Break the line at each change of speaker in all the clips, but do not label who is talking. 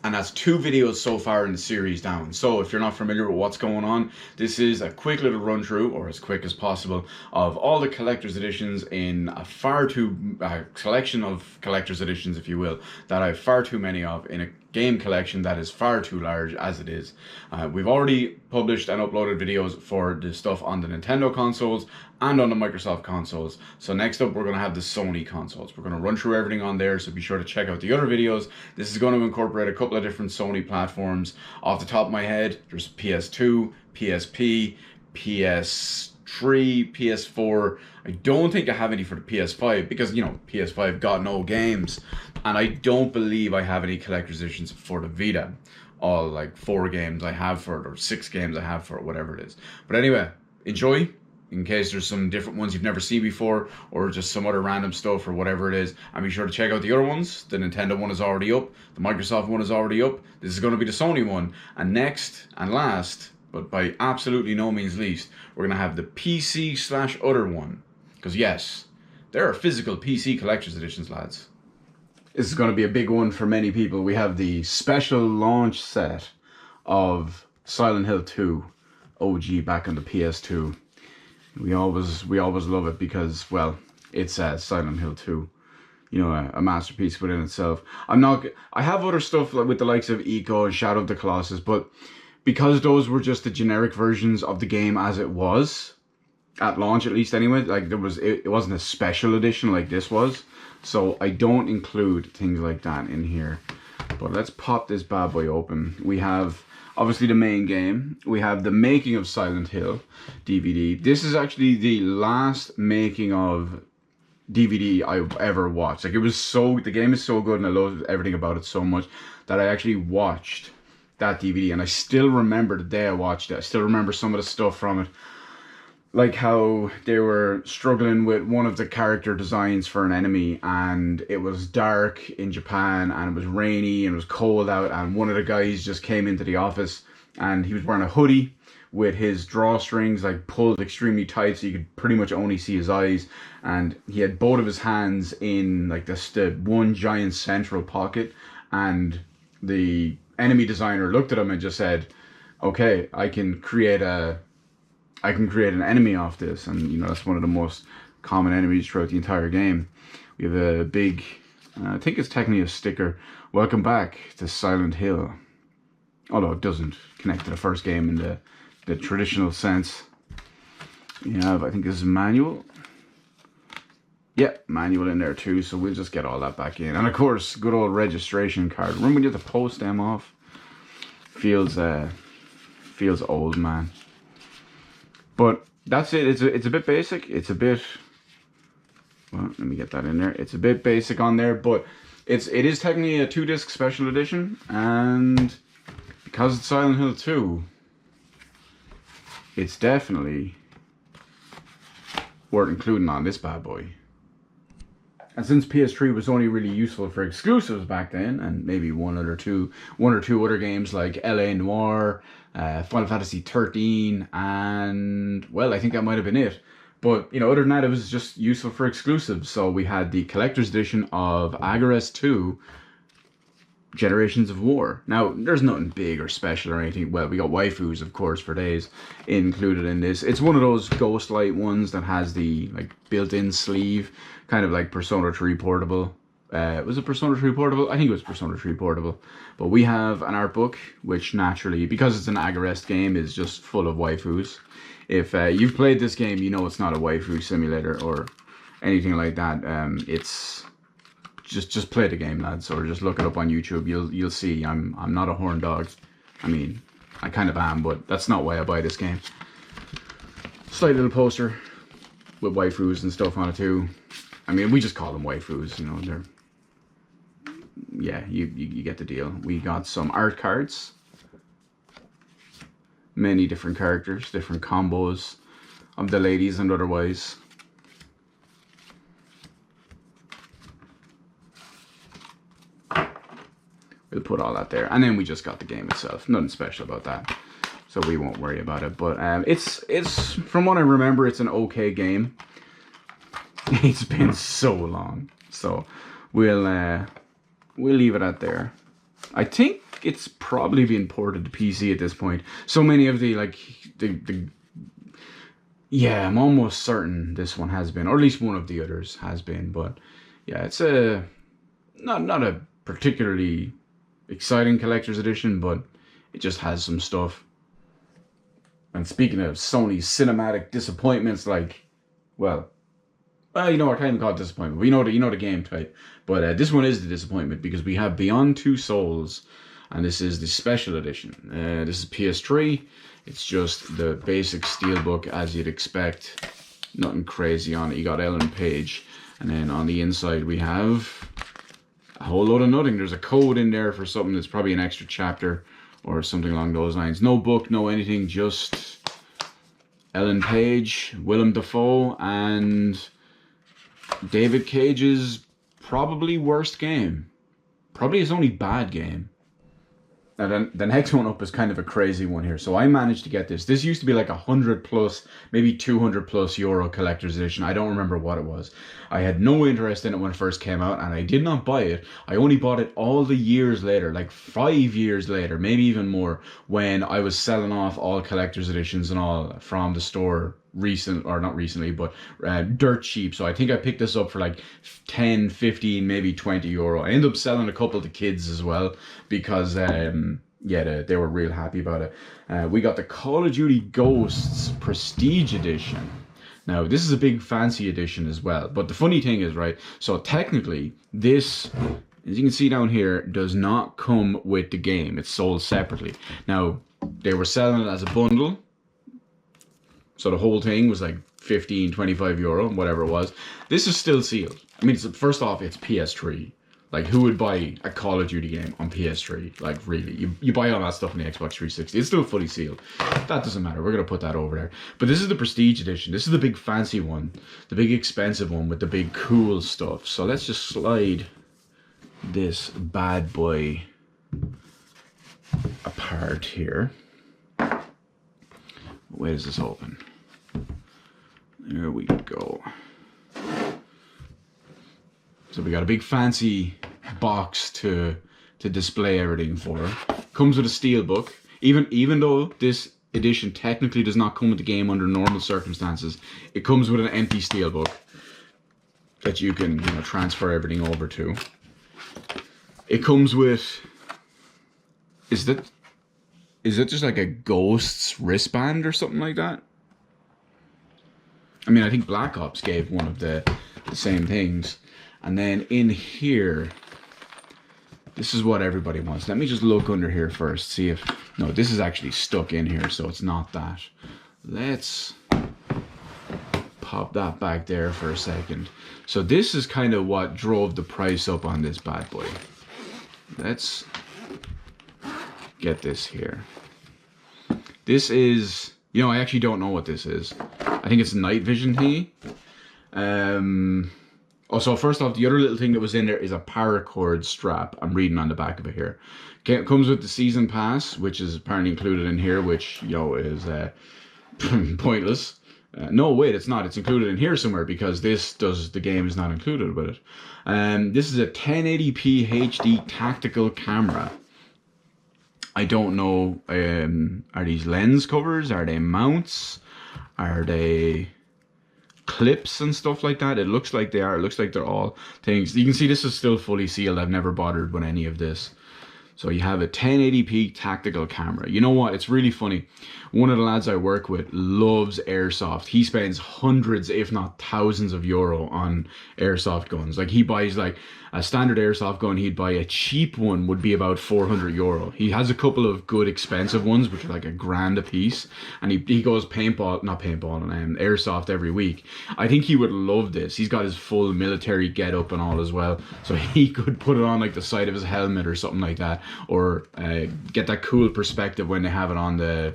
and that's 2 videos so far in the series down. So if you're not familiar with what's going on, this is a quick little run through, or as quick as possible, of all the collector's editions in a collection of collector's editions, if you will, that I have far too many of in a game collection that is far too large as it is. We've already published and uploaded videos for the stuff on the Nintendo consoles and on the Microsoft consoles. So next up, we're going to have the Sony consoles. We're going to run through everything on there, so be sure to check out the other videos. This is going to incorporate a couple of different Sony platforms. Off the top of my head, there's PS2, PSP, PS3, PS4. I don't think I have any for the PS5 because, you know, PS5 got no games. And I don't believe I have any collector's editions for the Vita. All like 4 games I have for it, or 6 games I have for it, whatever it is. But anyway, enjoy. In case there's some different ones you've never seen before, or just some other random stuff, or whatever it is. And be sure to check out the other ones. The Nintendo one is already up. The Microsoft one is already up. This is going to be the Sony one. And next and last, but by absolutely no means least, we're going to have the PC/other one. Because yes, there are physical PC collector's editions, lads. This is going to be a big one for many people. We have the special launch set of Silent Hill 2 OG back on the PS2. We always love it because, well, it's Silent Hill 2, you know, a masterpiece within itself. I have other stuff like with the likes of Eco and Shadow of the Colossus, but because those were just the generic versions of the game as it was at launch, at least anyway, like it wasn't a special edition like this was, so I don't include things like that in here. But let's pop this bad boy open. We have obviously the main game. We have the Making of Silent Hill DVD. This is actually the last making of DVD I've ever watched. Like, the game is so good and I love everything about it so much that I actually watched that DVD, and I still remember the day I watched it. I still remember some of the stuff from it. Like how they were struggling with one of the character designs for an enemy, and it was dark in Japan and it was rainy and it was cold out, and one of the guys just came into the office and he was wearing a hoodie with his drawstrings like pulled extremely tight so you could pretty much only see his eyes, and he had both of his hands in like the one giant central pocket, and the enemy designer looked at him and just said, okay, I can create an enemy off this. And you know, that's one of the most common enemies throughout the entire game. We have a big, I think it's technically a sticker, welcome back to Silent Hill. Although it doesn't connect to the first game in the traditional sense. You have, I think this is a manual. Yeah, manual in there too, so we'll just get all that back in. And of course, good old registration card. Remember when you have to post them off? Feels old, man. But that's it. It's a bit basic. It's a bit, well, let me get that in there. It's a bit basic on there, but it is technically a 2-disc special edition, and because it's Silent Hill 2, it's definitely worth including on this bad boy. And since PS3 was only really useful for exclusives back then, and maybe one or two other games like LA Noire, Final Fantasy 13, and well, I think that might have been it. But you know, other than that, it was just useful for exclusives. So we had the collector's edition of Agarest 2, Generations of War. Now, there's nothing big or special or anything. Well, we got waifus, of course, for days included in this. It's one of those Ghostlight ones that has the like built-in sleeve, kind of like Persona 3 Portable. Was it Persona 3 Portable? I think it was Persona 3 Portable. But we have an art book, which naturally, because it's an Agarest game, is just full of waifus. If you've played this game, you know it's not a waifu simulator or anything like that. It's just play the game, lads, or just look it up on YouTube. You'll see I'm not a horn dog. I mean, I kind of am, but that's not why I buy this game. Slight little poster with waifus and stuff on it too. I mean, we just call them waifus, you know. They're, yeah, you get the deal. We got some art cards, many different characters, different combos of the ladies and otherwise. We'll put all that there, and then we just got the game itself. Nothing special about that, so we won't worry about it. But it's from what I remember, it's an okay game. It's been so long, so we'll leave it at there. I think it's probably being ported to PC at this point. So many of the yeah, I'm almost certain this one has been, or at least one of the others has been. But yeah, it's a not a particularly exciting collector's edition, but it just has some stuff. And speaking of Sony's cinematic disappointments, like, well, you know, I can't even call it disappointment. But you know the game type. But this one is the disappointment because we have Beyond Two Souls, and this is the special edition. This is PS3. It's just the basic steelbook as you'd expect. Nothing crazy on it. You got Ellen Page, and then on the inside we have a whole load of nothing. There's a code in there for something that's probably an extra chapter or something along those lines. No book, no anything. Just Ellen Page, Willem Dafoe, and David Cage's probably worst game. Probably his only bad game. Now then, the next one up is kind of a crazy one here. So I managed to get this. This used to be like 100 plus, maybe 200 plus euro collector's edition. I don't remember what it was. I had no interest in it when it first came out, and I did not buy it. I only bought it all the years later, like 5 years later, maybe even more, when I was selling off all collector's editions and all from the store not recently, but dirt cheap. So I think I picked this up for like 10, 15, maybe 20 euro. I ended up selling a couple to kids as well because yeah, they were real happy about it. We got the Call of Duty Ghosts Prestige Edition. Now, this is a big fancy edition as well. But the funny thing is, right, so technically this, as you can see down here, does not come with the game. It's sold separately. Now, they were selling it as a bundle. So the whole thing was like 15, 25 euro, whatever it was. This is still sealed. I mean, first off, it's PS3. Like, who would buy a Call of Duty game on PS3? Like, really? You buy all that stuff on the Xbox 360. It's still fully sealed. That doesn't matter. We're going to put that over there. But this is the Prestige Edition. This is the big fancy one. The big expensive one with the big cool stuff. So let's just slide this bad boy apart here. Where does this open? There we go. So we got a big fancy box to display everything for. Comes with a steelbook. Even though this edition technically does not come with the game under normal circumstances, it comes with an empty steelbook that you can, you know, transfer everything over to. It comes with, is that just like a Ghost's wristband or something like that? I mean, I think Black Ops gave one of the same things. And then in here, this is what everybody wants. Let me just look under here first, see if... No, this is actually stuck in here, so it's not that. Let's pop that back there for a second. So this is kind of what drove the price up on this bad boy. Let's get this here. This is... You know, I actually don't know what this is. I think it's a night vision thingy. Also, first off, the other little thing that was in there is a paracord strap. I'm reading on the back of it here. It comes with the season pass, which is apparently included in here, which, you know, is pointless. No, wait, it's not. It's included in here somewhere because the game is not included with it. This is a 1080p HD tactical camera. I don't know, are these lens covers? Are they mounts? Are they clips and stuff like that? It looks like they are. It looks like they're all things. You can see this is still fully sealed. I've never bothered with any of this. So you have a 1080p tactical camera. You know what? It's really funny. One of the lads I work with loves airsoft. He spends hundreds, if not thousands of euro on airsoft guns. Like, he buys like a standard airsoft gun. He'd buy a cheap one would be about 400 euro. He has a couple of good expensive ones, which are like $1,000 a piece. And he goes airsoft every week. I think he would love this. He's got his full military get up and all as well. So he could put it on like the side of his helmet or something like that. Or get that cool perspective when they have it on the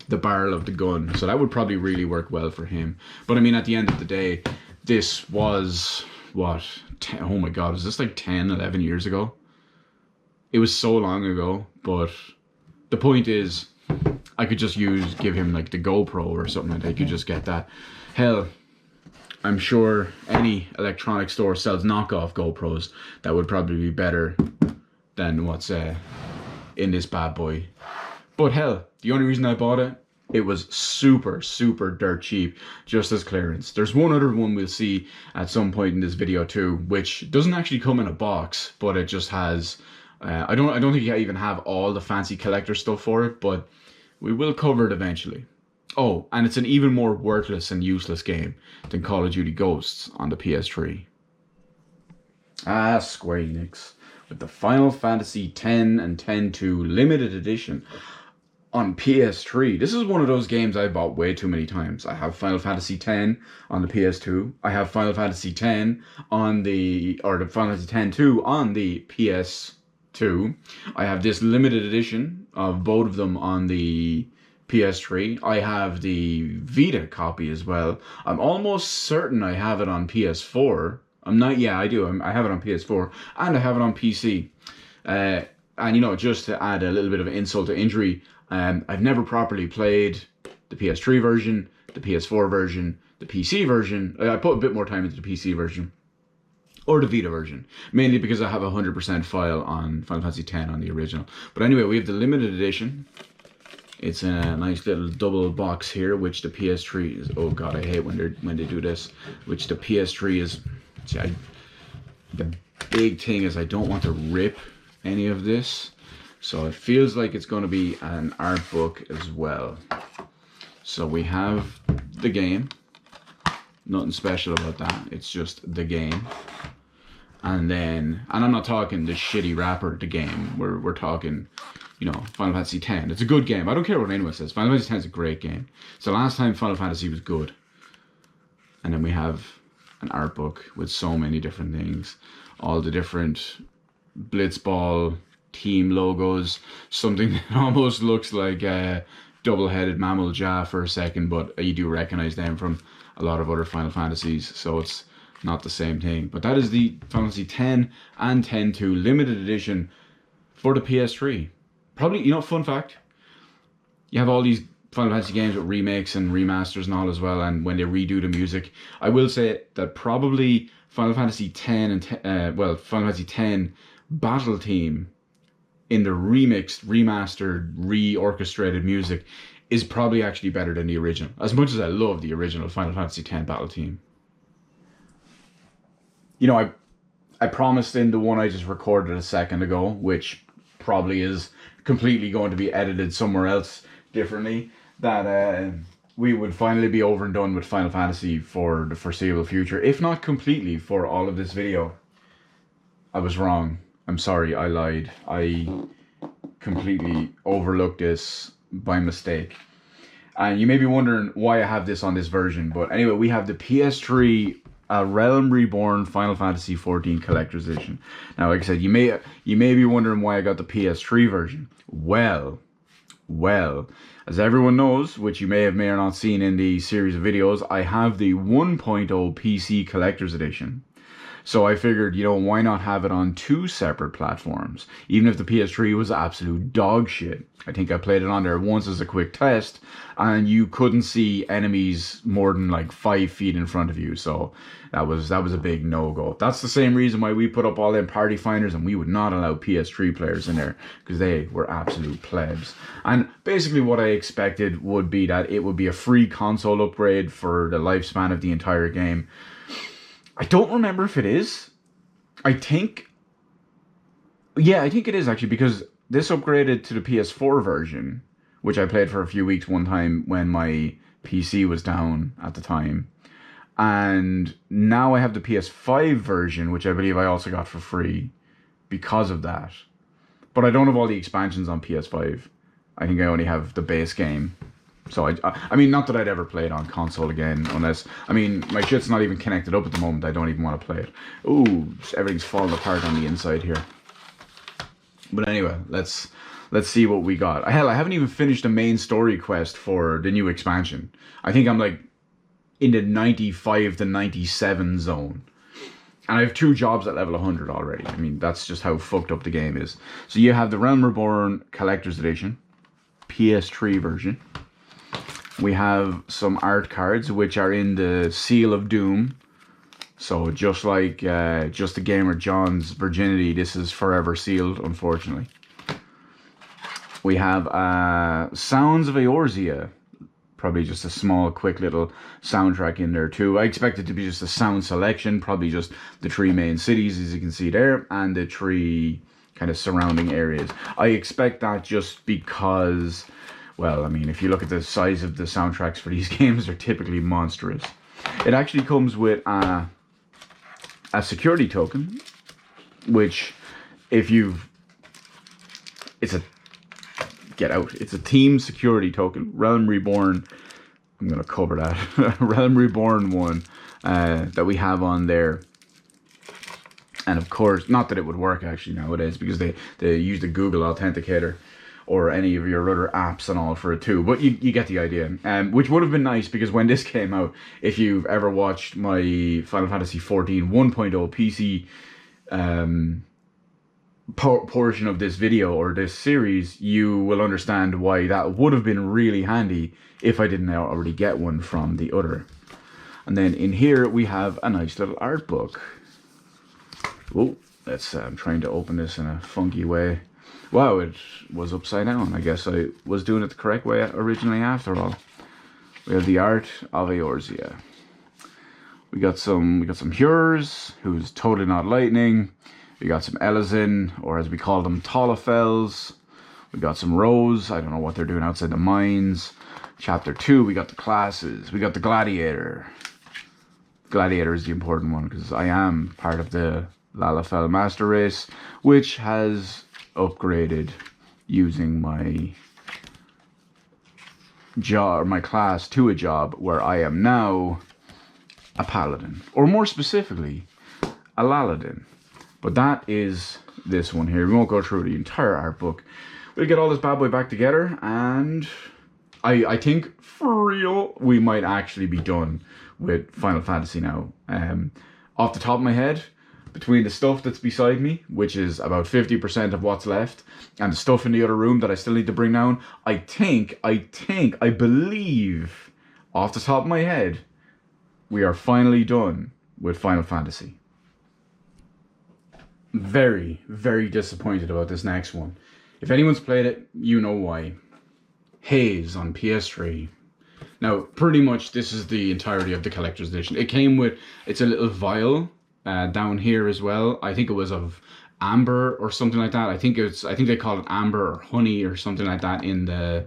barrel of the gun. So that would probably really work well for him. But I mean, at the end of the day, this was what, oh my god, was this like 10, 11 years ago? It was so long ago. But the point is, I could just give him like the GoPro or something like that. You could just get that. Hell, I'm sure any electronic store sells knockoff GoPros that would probably be better than what's in this bad boy. But hell, the only reason I bought it, it was super, super dirt cheap, just as clearance. There's one other one we'll see at some point in this video too, which doesn't actually come in a box, but it just has, I don't think you even have all the fancy collector stuff for it, but we will cover it eventually. Oh, and it's an even more worthless and useless game than Call of Duty Ghosts on the PS3. Ah, Square Enix with the Final Fantasy X and X-2 limited edition on PS3. This is one of those games I bought way too many times. I have Final Fantasy X on the PS2. I have Final Fantasy X on the Final Fantasy X-2 on the PS2. I have this limited edition of both of them on the PS3. I have the Vita copy as well. I'm almost certain I have it on PS4. I'm not, yeah, I do. I have it on PS4 and I have it on PC. And you know, just to add a little bit of insult to injury, I've never properly played the PS3 version, the PS4 version, the PC version. I put a bit more time into the PC version or the Vita version, mainly because I have a 100% file on Final Fantasy X on the original. But anyway, we have the limited edition. It's in a nice little double box here, which the PS3 is. Oh god, I hate when they do this. Which the PS3 is. See, the big thing is I don't want to rip any of this. So it feels like it's going to be an art book as well. So we have the game. Nothing special about that. It's just the game. And then, and I'm not talking the shitty wrapper, the game. We're talking, you know, Final Fantasy X. It's a good game. I don't care what anyone says. Final Fantasy X is a great game. It's the last time Final Fantasy was good. And then we have an art book with so many different things. All the different Blitzball team logos, something that almost looks like a double-headed mammal jaw for a second, but you do recognize them from a lot of other Final Fantasies, so it's not the same thing. But that is the Final Fantasy X and X-2 limited edition for the PS3. Probably, you know, fun fact, you have all these Final Fantasy games with remakes and remasters and all as well, and when they redo the music, I will say that probably Final Fantasy X and Final Fantasy X Battle Team in the remixed, remastered, reorchestrated music is probably actually better than the original. As much as I love the original Final Fantasy X Battle Team. You know, I promised in the one I just recorded a second ago, which probably is completely going to be edited somewhere else differently, that we would finally be over and done with Final Fantasy for the foreseeable future, if not completely for all of this video. I was wrong. I'm sorry, I lied. I completely overlooked this by mistake. And you may be wondering why I have this on this version, but anyway, we have the PS3 Realm Reborn Final Fantasy XIV Collector's Edition. Now, like I said, you may be wondering why I got the PS3 version. Well, as everyone knows, which you may or not seen in the series of videos, I have the 1.0 PC Collector's Edition. So I figured, you know, why not have it on two separate platforms? Even if the PS3 was absolute dog shit. I think I played it on there once as a quick test, and you couldn't see enemies more than like 5 feet in front of you. So that was a big no-go. That's the same reason why we put up all them party finders, and we would not allow PS3 players in there, because they were absolute plebs. And basically what I expected would be that it would be a free console upgrade for the lifespan of the entire game. I don't remember if it is. I think it is actually, because this upgraded to the PS4 version, which I played for a few weeks one time when my PC was down at the time. And now I have the PS5 version, which I believe I also got for free because of that. But I don't have all the expansions on PS5. I think I only have the base game. So I mean, not that I'd ever play it on console again, unless, I mean, my shit's not even connected up at the moment. I don't even want to play it. Ooh, everything's falling apart on the inside here. But anyway, let's see what we got. Hell, I haven't even finished the main story quest for the new expansion. I think I'm like in the 95 to 97 zone. And I have 2 jobs at level 100 already. I mean, that's just how fucked up the game is. So you have the Realm Reborn Collector's Edition, PS3 version. We have some art cards, which are in the Seal of Doom. So just like Just the Gamer John's virginity, this is forever sealed, unfortunately. We have Sounds of Eorzea. Probably just a small, quick little soundtrack in there too. I expect it to be just a sound selection, probably just the 3 main cities, as you can see there, and the 3 kind of surrounding areas. I expect that just because, well, I mean, if you look at the size of the soundtracks for these games, they're typically monstrous. It actually comes with a security token, which if you've, it's a, get out, it's a team security token, Realm Reborn. I'm going to cover that. Realm Reborn one that we have on there. And of course, not that it would work actually nowadays, because they use the Google Authenticator or any of your other apps and all for it too. But you get the idea. Which would have been nice, because when this came out, if you've ever watched my Final Fantasy XIV 1.0 PC portion of this video or this series, you will understand why that would have been really handy if I didn't already get one from the other. And then in here we have a nice little art book. Oh, let's I'm trying to open this in a funky way. Wow, it was upside down. I guess I was doing it the correct way originally after all. We have the art of Eorzea. We got some Hures, who's totally not lightning. We got some Elizin, or as we call them, Tallafels. We got some Rose. I don't know what they're doing outside the mines. Chapter 2, we got the classes. We got the Gladiator. Gladiator is the important one, because I am part of the Lalafell Master Race, which has upgraded using my job, my class, to a job where I am now a Paladin. Or more specifically, a Laladin. But that is this one here. We won't go through the entire art book. We'll get all this bad boy back together, and I think for real we might actually be done with Final Fantasy now. Off the top of my head, between the stuff that's beside me, which is about 50% of what's left, and the stuff in the other room that I still need to bring down, I believe, off the top of my head, we are finally done with Final Fantasy. Very, very disappointed about this next one. If anyone's played it, you know why. Haze on PS3. Now, pretty much this is the entirety of the collector's edition. It came with, it's a little vial down here as well. I think it was of amber or something like that. I think they call it amber or honey or something like that in the,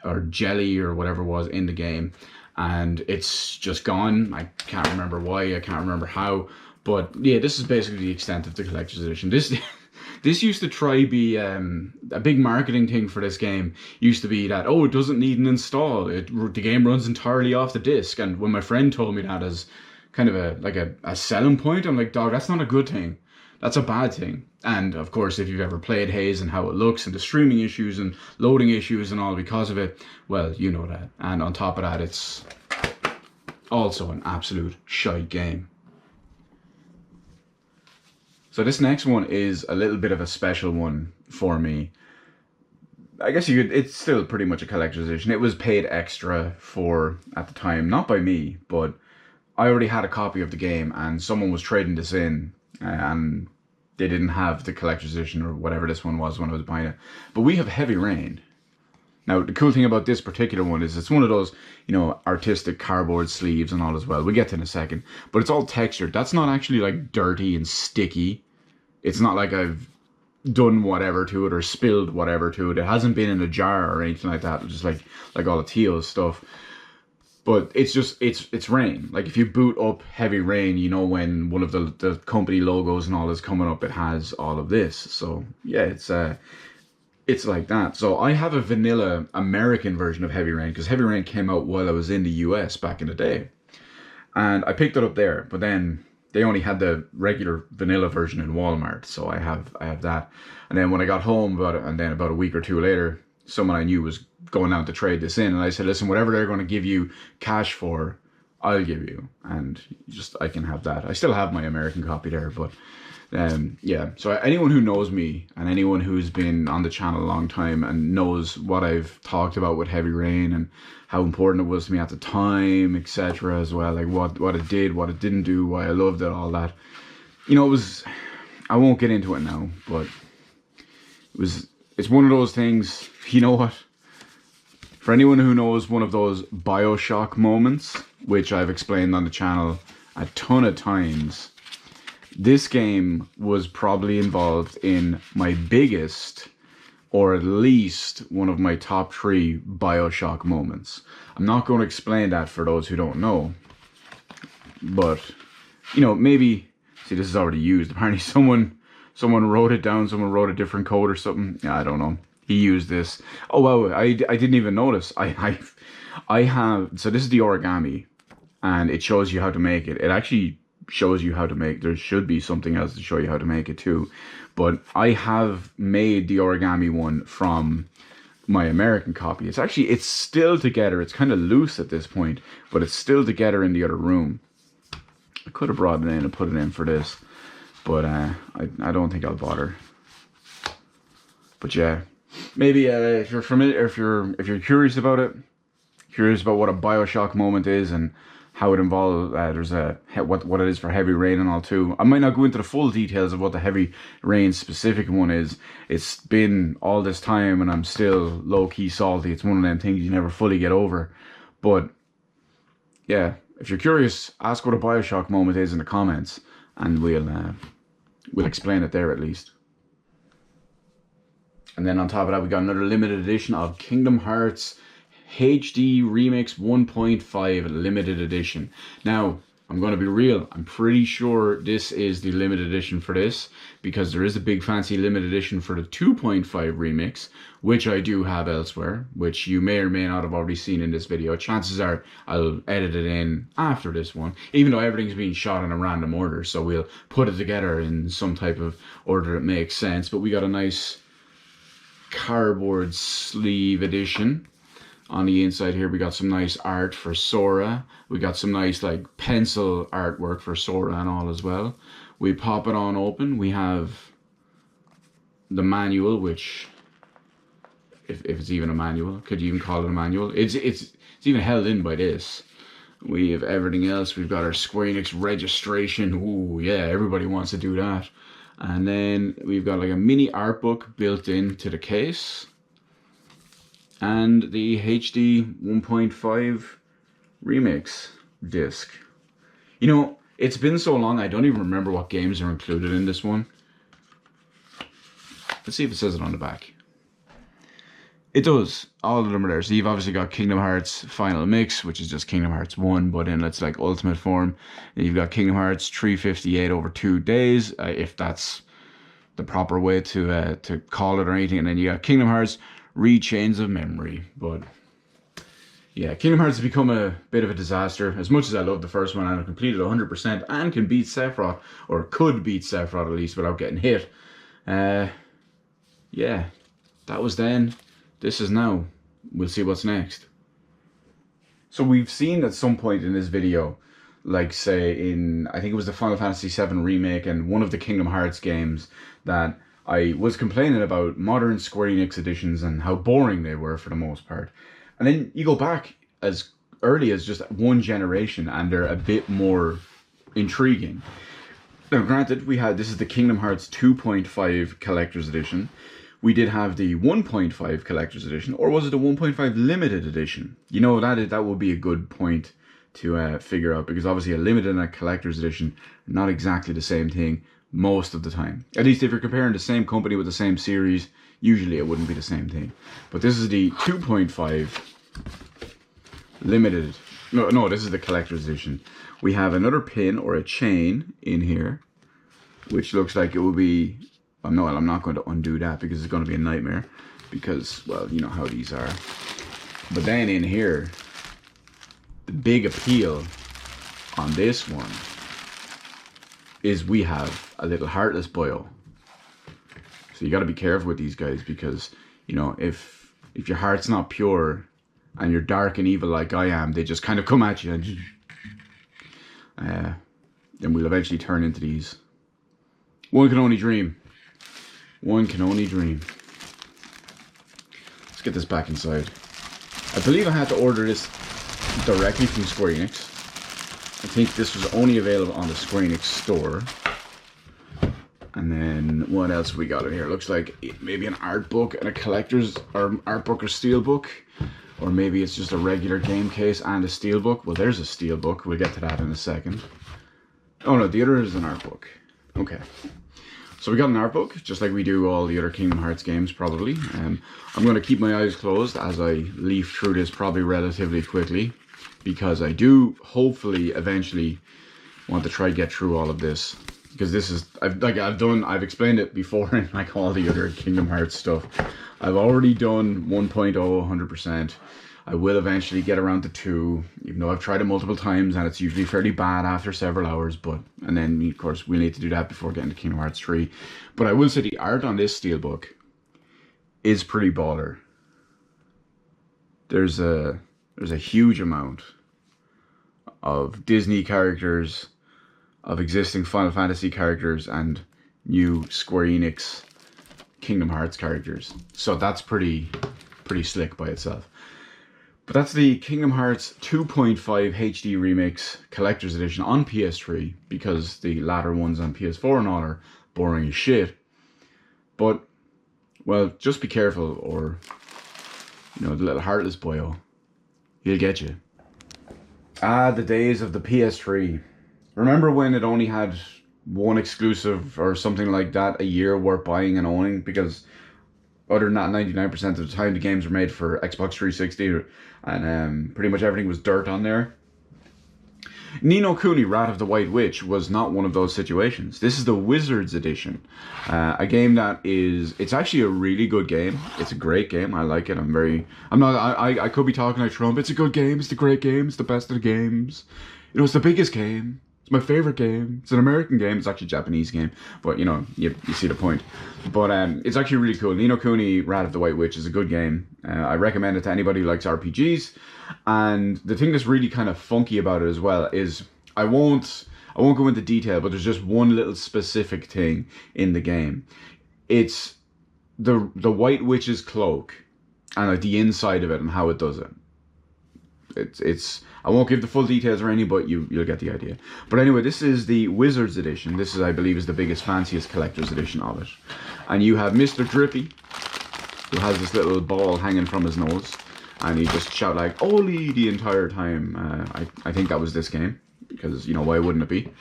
or jelly or whatever it was in the game. And it's just gone. I can't remember why, I can't remember how. But yeah, this is basically the extent of the collector's edition. This used to try be a big marketing thing for this game. Used to be that, oh, it doesn't need an install. The game runs entirely off the disc. And when my friend told me that as kind of a selling point, I'm like, dog, that's not a good thing. That's a bad thing. And of course, if you've ever played Haze and how it looks and the streaming issues and loading issues and all because of it, well, you know that. And on top of that, it's also an absolute shite game. So this next one is a little bit of a special one for me. I guess it's still pretty much a collector's edition. It was paid extra for at the time, not by me, but I already had a copy of the game and someone was trading this in and they didn't have the collector's edition or whatever this one was when I was buying it. But we have Heavy Rain. Now, the cool thing about this particular one is it's one of those, artistic cardboard sleeves and all as well. We'll get to in a second. But it's all textured. That's not actually like dirty and sticky. It's not like I've done whatever to it or spilled whatever to it. It hasn't been in a jar or anything like that. Just like all of Teo's stuff. But it's just, it's Rain. Like if you boot up Heavy Rain, when one of the company logos and all is coming up, it has all of this. So yeah, it's like that. So I have a vanilla American version of Heavy Rain because Heavy Rain came out while I was in the US back in the day. And I picked it up there, but then they only had the regular vanilla version in Walmart. So I have that. And then when I got home about a week or two later, someone I knew was going out to trade this in. And I said, listen, whatever they're going to give you cash for, I'll give you. And I can have that. I still have my American copy there, but yeah, so anyone who knows me and anyone who's been on the channel a long time and knows what I've talked about with Heavy Rain and how important it was to me at the time, etc. as well, like what it did, what it didn't do, why I loved it, all that. It was, I won't get into it now, but it was it's one of those things, you know what? For anyone who knows one of those Bioshock moments, which I've explained on the channel a ton of times, this game was probably involved in my biggest, or at least one of my top 3 Bioshock moments. I'm not going to explain that for those who don't know, but, you know, maybe, see, this is already used. Apparently someone wrote it down, someone wrote a different code or something. Yeah, I don't know. He used this. Oh, wow, I didn't even notice. I have, so this is the origami, and it shows you how to make it. It actually shows you how to make, there should be something else to show you how to make it too. But I have made the origami one from my American copy. It's still together. It's kind of loose at this point, but it's still together in the other room. I could have brought it in and put it in for this, but I don't think I'll bother. But yeah, maybe if you're familiar, if you're curious about it, curious about what a Bioshock moment is and how it involves, there's what it is for Heavy Rain and all too. I might not go into the full details of what the Heavy Rain specific one is. It's been all this time and I'm still low-key salty. It's one of them things you never fully get over. But yeah, if you're curious, ask what a Bioshock moment is in the comments, and we'll explain it there at least. And then on top of that, we got another limited edition of Kingdom Hearts HD Remix 1.5 limited edition. Now, I'm going to be real. I'm pretty sure this is the limited edition for this, because there is a big fancy limited edition for the 2.5 remix, which I do have elsewhere, which you may or may not have already seen in this video. Chances are I'll edit it in after this one, even though everything's being shot in a random order, so we'll put it together in some type of order that makes sense. But we got a nice cardboard sleeve edition. On the inside here, we got some nice art for Sora. We got some nice like pencil artwork for Sora and all as well. We pop it on open. We have the manual, which, if it's even a manual, could you even call it a manual? It's even held in by this. We have everything else. We've got our Square Enix registration. Ooh, yeah, everybody wants to do that. And then we've got like a mini art book built into the case. And the HD 1.5 remix disc. You know, it's been so long, I don't even remember what games are included in this one. Let's see if it says it on the back. It does. All of them are there. So you've obviously got Kingdom Hearts Final Mix, which is just Kingdom Hearts 1, but in its like ultimate form. And you've got Kingdom Hearts 358 over 2 days, if that's the proper way to call it or anything. And then you got Kingdom Hearts Chains of Memory. But yeah, Kingdom Hearts has become a bit of a disaster. As much as I love the first one and I've completed 100% and can beat Sephiroth, or could beat Sephiroth at least without getting hit. Yeah, that was then. This is now. We'll see what's next. So we've seen at some point in this video, like say in, I think it was the Final Fantasy VII Remake and one of the Kingdom Hearts games, that I was complaining about modern Square Enix editions and how boring they were for the most part. And then you go back as early as just one generation and they're a bit more intriguing. Now granted, this is the Kingdom Hearts 2.5 Collector's Edition. We did have the 1.5 Collector's Edition, or was it the 1.5 Limited Edition? You know, that would be a good point to figure out, because obviously a Limited and a Collector's Edition are not exactly the same thing most of the time. At least if you're comparing the same company with the same series, usually it wouldn't be the same thing. But this is the 2.5 Limited. No, this is the Collector's Edition. We have another pin or a chain in here, which looks like it will be... Oh, no, I'm not going to undo that because it's going to be a nightmare. Because, well, you know how these are. But then in here, the big appeal on this one is we have a little heartless boyo. So you got to be careful with these guys, because, you know, if your heart's not pure and you're dark and evil like I am, they just kind of come at you and then we'll eventually turn into these. One can only dream. One can only dream. Let's get this back inside. I believe I had to order this directly from Square Enix. I think this was only available on the Square Enix store. And then what else we got in here? Looks like maybe an art book and a collector's, or art book or steel book. Or maybe it's just a regular game case and a steel book. Well, there's a steel book. We'll get to that in a second. Oh no, the other is an art book. Okay. So we got an art book, just like we do all the other Kingdom Hearts games, probably. I'm going to keep my eyes closed as I leaf through this probably relatively quickly, because I do hopefully eventually want to try get through all of this, because this is I've explained it before in like all the other Kingdom Hearts stuff. I've already done 1.0 100%. I will eventually get around to 2, even though I've tried it multiple times and it's usually fairly bad after several hours. And then of course we need to do that before getting to Kingdom Hearts 3. But I will say the art on this steelbook is pretty baller. There's a huge amount of Disney characters, of existing Final Fantasy characters, and new Square Enix Kingdom Hearts characters. So that's pretty slick by itself. But that's the Kingdom Hearts 2.5 HD Remix Collector's Edition on PS3, because the latter ones on PS4 and all are boring as shit. But, well, just be careful, or, you know, the little heartless boyo, he'll get you. Ah, the days of the PS3. Remember when it only had one exclusive or something like that a year worth buying and owning? Because other than that, 99% of the time the games were made for Xbox 360, and pretty much everything was dirt on there. Ni no Kuni: Wrath of the White Witch was not one of those situations. This is the Wizards edition, a game that it's actually a really good game. It's a great game. I like it. I could be talking like Trump. It's a good game. It's the great game. It's the best of the games. You know, it's the biggest game. It's my favorite game. It's an American game. It's actually a Japanese game, but you know, you see the point. But it's actually really cool. Ni no Kuni: Wrath of the White Witch is a good game. I recommend it to anybody who likes RPGs. And the thing that's really kind of funky about it as well is I won't go into detail, but there's just one little specific thing in the game. It's the White Witch's cloak and like the inside of it and how it does it. It's I won't give the full details or any, but you'll get the idea. But anyway, this is the Wizards edition. This is, I believe, is the biggest, fanciest collector's edition of it. And you have Mr. Drippy, who has this little ball hanging from his nose, and he just shout like "Oli" the entire time. I think that was this game, because, you know, why wouldn't it be?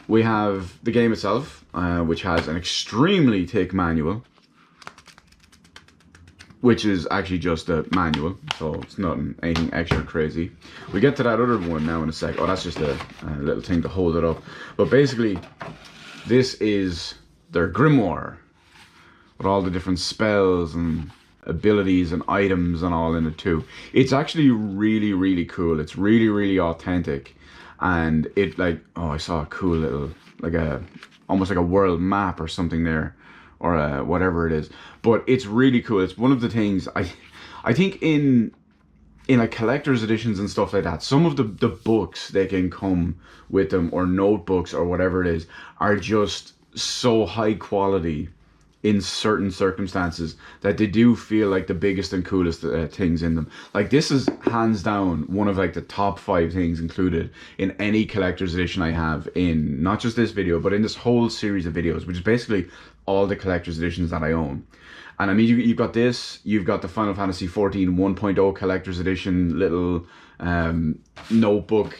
We have the game itself, which has an extremely thick manual, which is actually just a manual, so it's not anything extra crazy. We get to that other one now in a sec. Oh, that's just a little thing to hold it up. But basically, this is their grimoire, with all the different spells and abilities and items and all in it too. It's actually really, really cool. It's really, really authentic. And it, like, oh, I saw a cool little, almost like a world map or something there, or whatever it is. But it's really cool. It's one of the things I think in like collector's editions and stuff like that, some of the books they can come with them, or notebooks or whatever it is, are just so high quality in certain circumstances that they do feel like the biggest and coolest things in them. Like, this is hands down one of like the top 5 things included in any collector's edition I have, in not just this video, but in this whole series of videos, which is basically all the collector's editions that I own. And I mean, you've got this, you've got the Final Fantasy 14 1.0 collector's edition little notebook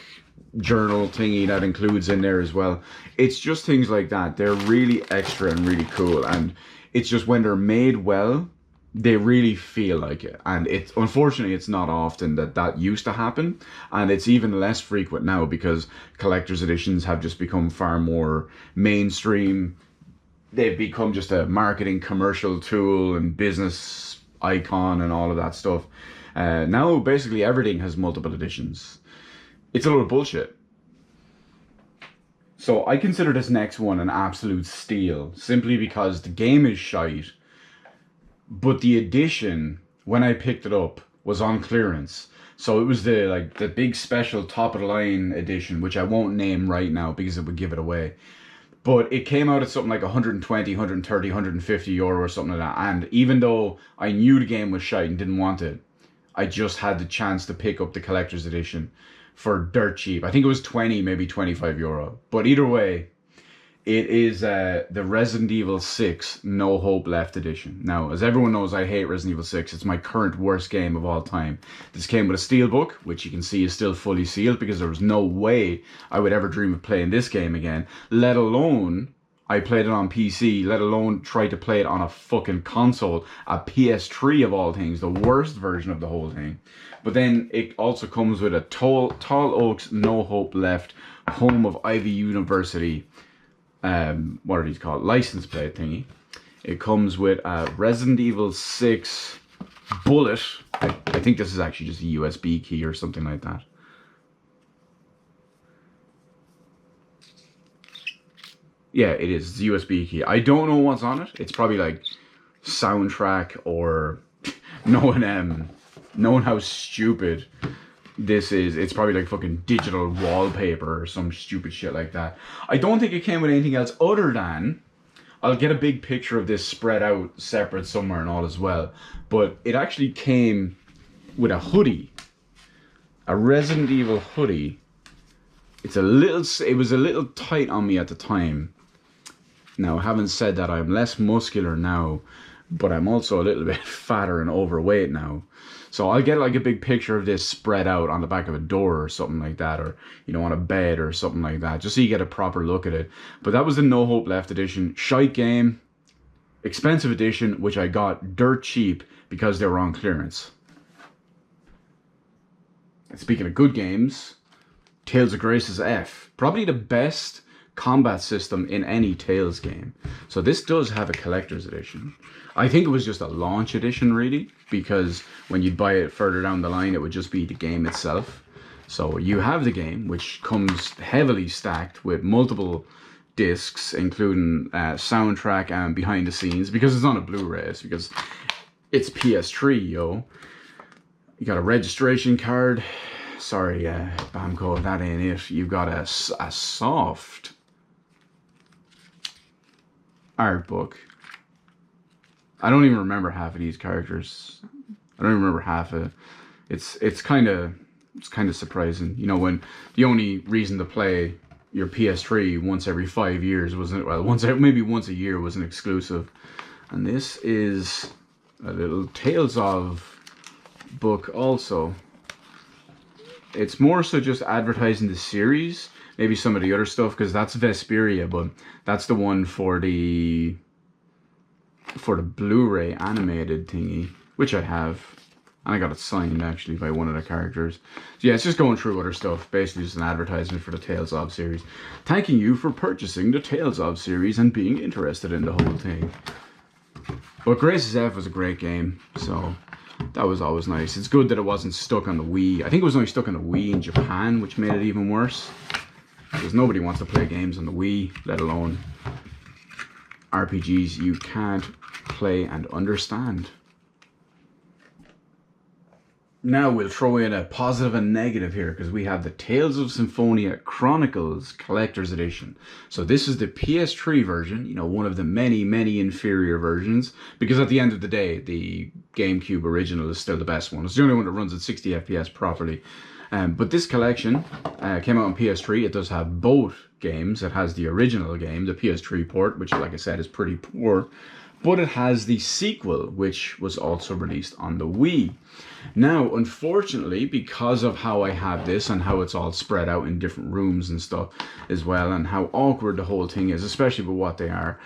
journal thingy that includes in there as well. It's just things like that. They're really extra and really cool, and it's just when they're made well, they really feel like it. And it's, unfortunately, it's not often that used to happen, and it's even less frequent now because collector's editions have just become far more mainstream. They've become just a marketing commercial tool and business icon and all of that stuff. Now basically everything has multiple editions. It's a lot of bullshit. So I consider this next one an absolute steal, simply because the game is shite, but the edition, when I picked it up, was on clearance. So it was the big special top of the line edition, which I won't name right now because it would give it away. But it came out at something like 120, 130, 150 euro or something like that. And even though I knew the game was shite and didn't want it, I just had the chance to pick up the collector's edition for dirt cheap. I think it was 20, maybe 25 euro. But either way, It is the Resident Evil 6 No Hope Left edition. Now, as everyone knows, I hate Resident Evil 6. It's my current worst game of all time. This came with a steelbook, which you can see is still fully sealed because there was no way I would ever dream of playing this game again, let alone I played it on PC, let alone try to play it on a fucking console, a PS3 of all things, the worst version of the whole thing. But then it also comes with a Tall Oaks No Hope Left, home of Ivy University, what are these called? License plate thingy. It comes with a Resident Evil 6 bullet. I think this is actually just a USB key or something like that. Yeah, it is. It's a USB key. I don't know what's on it. It's probably like soundtrack or knowing how stupid this is. It's probably like fucking digital wallpaper or some stupid shit like that. I don't think it came with anything else other than, I'll get a big picture of this spread out separate somewhere and all as well. But it actually came with a hoodie. A Resident Evil hoodie. It was a little tight on me at the time. Now, having said that, I'm less muscular now, but I'm also a little bit fatter and overweight now. So I'll get like a big picture of this spread out on the back of a door or something like that, or, you know, on a bed or something like that, just so you get a proper look at it. But that was the No Hope Left edition. Shite game, expensive edition, which I got dirt cheap because they were on clearance. And speaking of good games, Tales of Grace's F, probably the best combat system in any Tales game. So this does have a collector's edition. I think it was just a launch edition really, because when you'd buy it further down the line, it would just be the game itself. So you have the game, which comes heavily stacked with multiple discs, including soundtrack and behind the scenes, because it's on a Blu-ray. It's because it's PS3, yo. You got a registration card. Sorry, Bamco, that ain't it. You've got a soft art book. I don't even remember half of these characters. I don't even remember half of it. It's kind of surprising. You know, when the only reason to play your PS3 once every 5 years wasn't, well, maybe once a year was an exclusive. And this is a little Tales of book also. It's more so just advertising the series, maybe some of the other stuff, because that's Vesperia, but that's the one for the Blu-ray animated thingy, which I have, and I got it signed actually by one of the characters. So yeah, it's just going through other stuff, basically just an advertisement for the Tales of series, thanking you for purchasing the Tales of series and being interested in the whole thing. But Grace's F was a great game, so that was always nice. It's good that it wasn't stuck on the Wii. I think it was only stuck on the Wii in Japan, which made it even worse, because nobody wants to play games on the Wii, let alone RPGs you can't play and understand. Now we'll throw in a positive and negative here, because we have the Tales of Symphonia Chronicles Collector's Edition. So this is the PS3 version, you know, one of the many, many inferior versions, because at the end of the day, the GameCube original is still the best one. It's the only one that runs at 60 FPS properly. But this collection came out on PS3. It does have both games. It has the original game, the PS3 port, which, like I said, is pretty poor. But it has the sequel, which was also released on the Wii. Now, unfortunately, because of how I have this and how it's all spread out in different rooms and stuff as well, and how awkward the whole thing is, especially with what they are,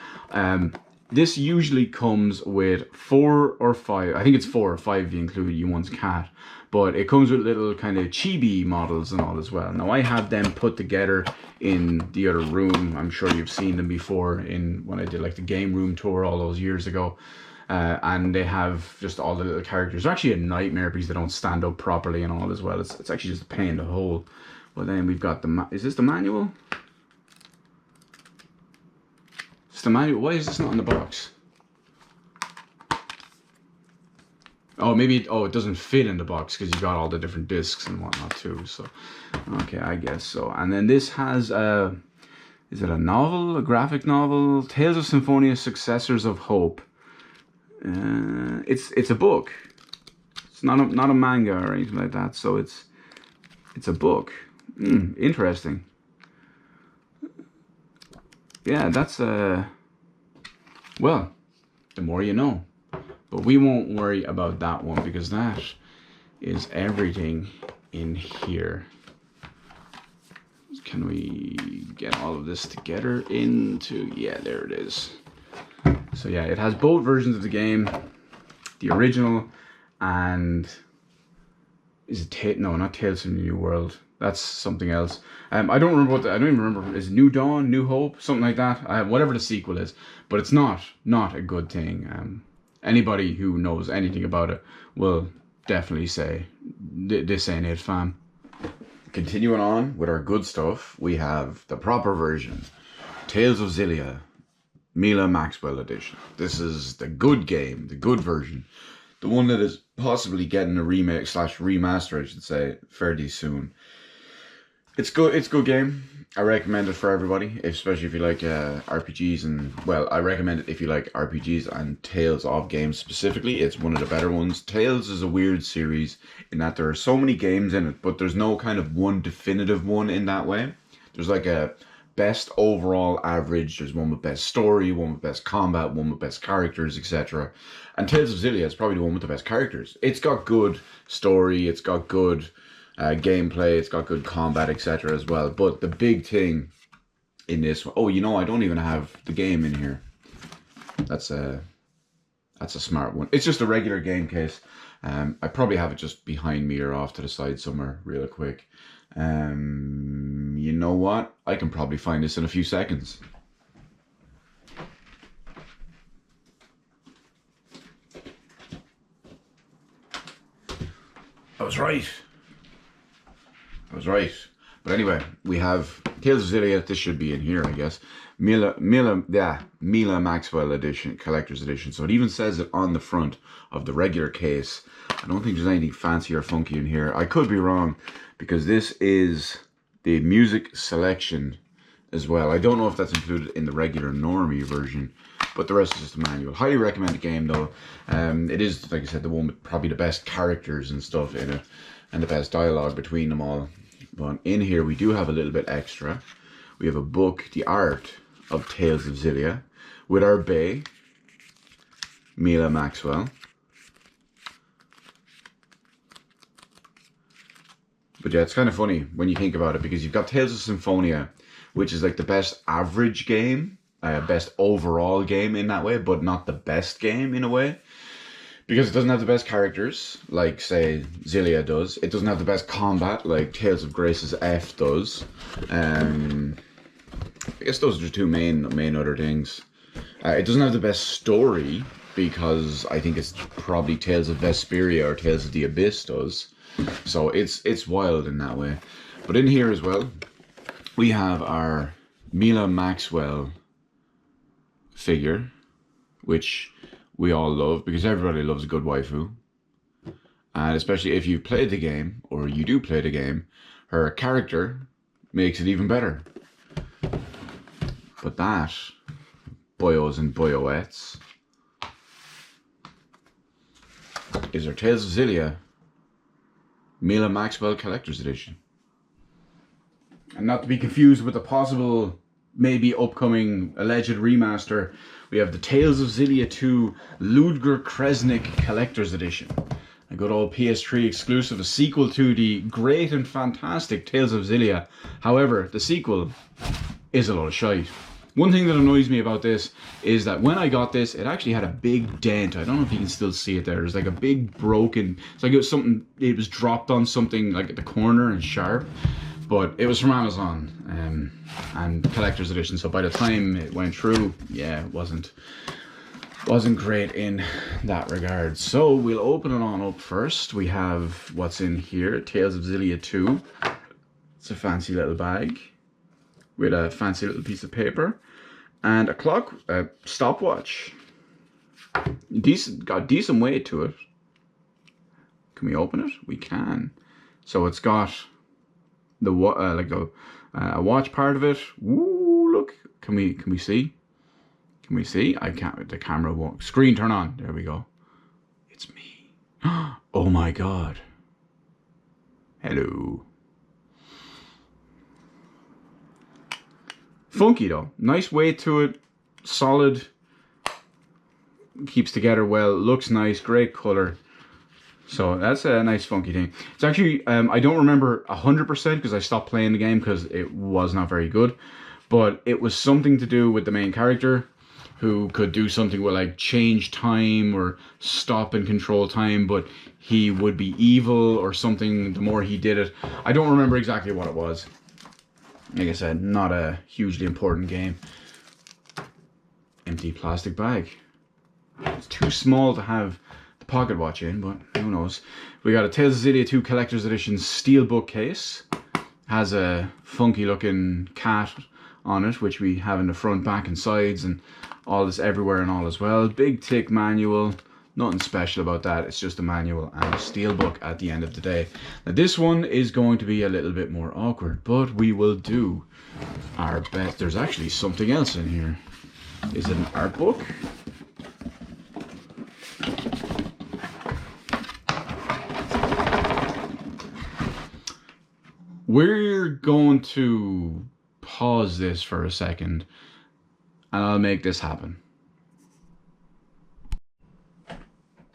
this usually comes with 4 or 5, I think it's 4 or 5 if you include Yuan's cat, but it comes with little kind of chibi models and all as well. Now I have them put together in the other room. I'm sure you've seen them before when I did like the game room tour all those years ago. And they have just all the little characters. They're actually a nightmare because they don't stand up properly and all as well. It's actually just a pain in the hole. But then we've got is this the manual? It's the manual. Why is this not in the box? Oh, maybe it doesn't fit in the box because you got all the different discs and whatnot too. So, okay, I guess so. And then this has is it a novel, a graphic novel? Tales of Symphonia: Successors of Hope. It's a book. It's not a manga or anything like that. So it's a book. Interesting. yeah, that's well, the more you know. But we won't worry about that one because that is everything in here. Can we get all of this together into, yeah, there it is. So yeah, it has both versions of the game, the original and is it no, not Tales from the New World. That's something else. I don't remember what I don't even remember. Is New Dawn, New Hope, something like that? Whatever the sequel is, but it's not a good thing. Anybody who knows anything about it will definitely say this ain't it, fam. Continuing on with our good stuff, we have the proper version, Tales of Xillia, Mila Maxwell edition. This is the good game, the good version. The one that is possibly getting a remake / remaster, I should say, fairly soon. It's good. It's a good game. I recommend it for everybody, especially if you like RPGs and, well, I recommend it if you like RPGs and Tales of games specifically. It's one of the better ones. Tales is a weird series in that there are so many games in it, but there's no kind of one definitive one in that way. There's like a best overall average. There's one with best story, one with best combat, one with best characters, etc. And Tales of Xillia is probably the one with the best characters. It's got good story, it's got good gameplay, it's got good combat, etc. as well. But the big thing in this, oh, you know, I don't even have the game in here. That's a smart one. It's just a regular game case. I probably have it just behind me or off to the side somewhere real quick. You know what? I can probably find this in a few seconds. I was right. But anyway, we have Tales of Xillia. This should be in here, I guess. Mila Maxwell edition, collector's edition. So it even says it on the front of the regular case. I don't think there's anything fancy or funky in here. I could be wrong, because this is the music selection as well. I don't know if that's included in the regular normie version, but the rest is just a manual. Highly recommend the game though. It is, like I said, the one with probably the best characters and stuff in it, and the best dialogue between them all. But in here we do have a little bit extra. We have a book, The Art of Tales of Xillia, with our bae, Mila Maxwell. But yeah, it's kind of funny when you think about it, because you've got Tales of Symphonia, which is like the best average game, best overall game in that way, but not the best game in a way. Because it doesn't have the best characters, like, say, Xillia does. It doesn't have the best combat, like Tales of Grace's F does. I guess those are the two main other things. It doesn't have the best story, because I think it's probably Tales of Vesperia or Tales of the Abyss does. So it's wild in that way. But in here as well, we have our Mila Maxwell figure, which we all love, because everybody loves a good waifu. And especially if you've played the game, or you do play the game, her character makes it even better. But that, boyos and boyoettes, is our Tales of Xillia Mila Maxwell Collector's Edition. And not to be confused with the possible, maybe upcoming, alleged remaster, we have the Tales of Xillia 2 Ludger Kresnik Collector's Edition. A good old PS3 exclusive, a sequel to the great and fantastic Tales of Xillia. However, the sequel is a lot of shite. One thing that annoys me about this is that when I got this, it actually had a big dent. I don't know if you can still see it there. There's like a big broken, it's like it was something, it was dropped on something like at the corner and sharp. But it was from Amazon and collector's edition. So by the time it went through, yeah, it wasn't great in that regard. So we'll open it on up first. We have what's in here, Tales of Xillia 2. It's a fancy little bag with a fancy little piece of paper and a clock, a stopwatch. Got decent weight to it. Can we open it? We can. So it's got the like a watch part of it. Woo! Look, can we see? Can we see? I can't. The camera won't. Screen turn on. There we go. It's me. Oh my god. Hello. Funky though, nice weight to it, solid, keeps together well, looks nice, great color. So that's a nice funky thing. It's actually, I don't remember 100% because I stopped playing the game because it was not very good. But it was something to do with the main character who could do something with like change time or stop and control time, but he would be evil or something the more he did it. I don't remember exactly what it was. Like I said, not a hugely important game. Empty plastic bag. It's too small to have the pocket watch in, but who knows. We got a Tales of Xillia 2 Collector's Edition Steelbook case. Has a funky looking cat on it, which we have in the front, back and sides, and all this everywhere and all as well. Big thick manual. Nothing special about that. It's just a manual and a steelbook at the end of the day. Now this one is going to be a little bit more awkward, but we will do our best. There's actually something else in here. Is it an art book? We're going to pause this for a second and I'll make this happen.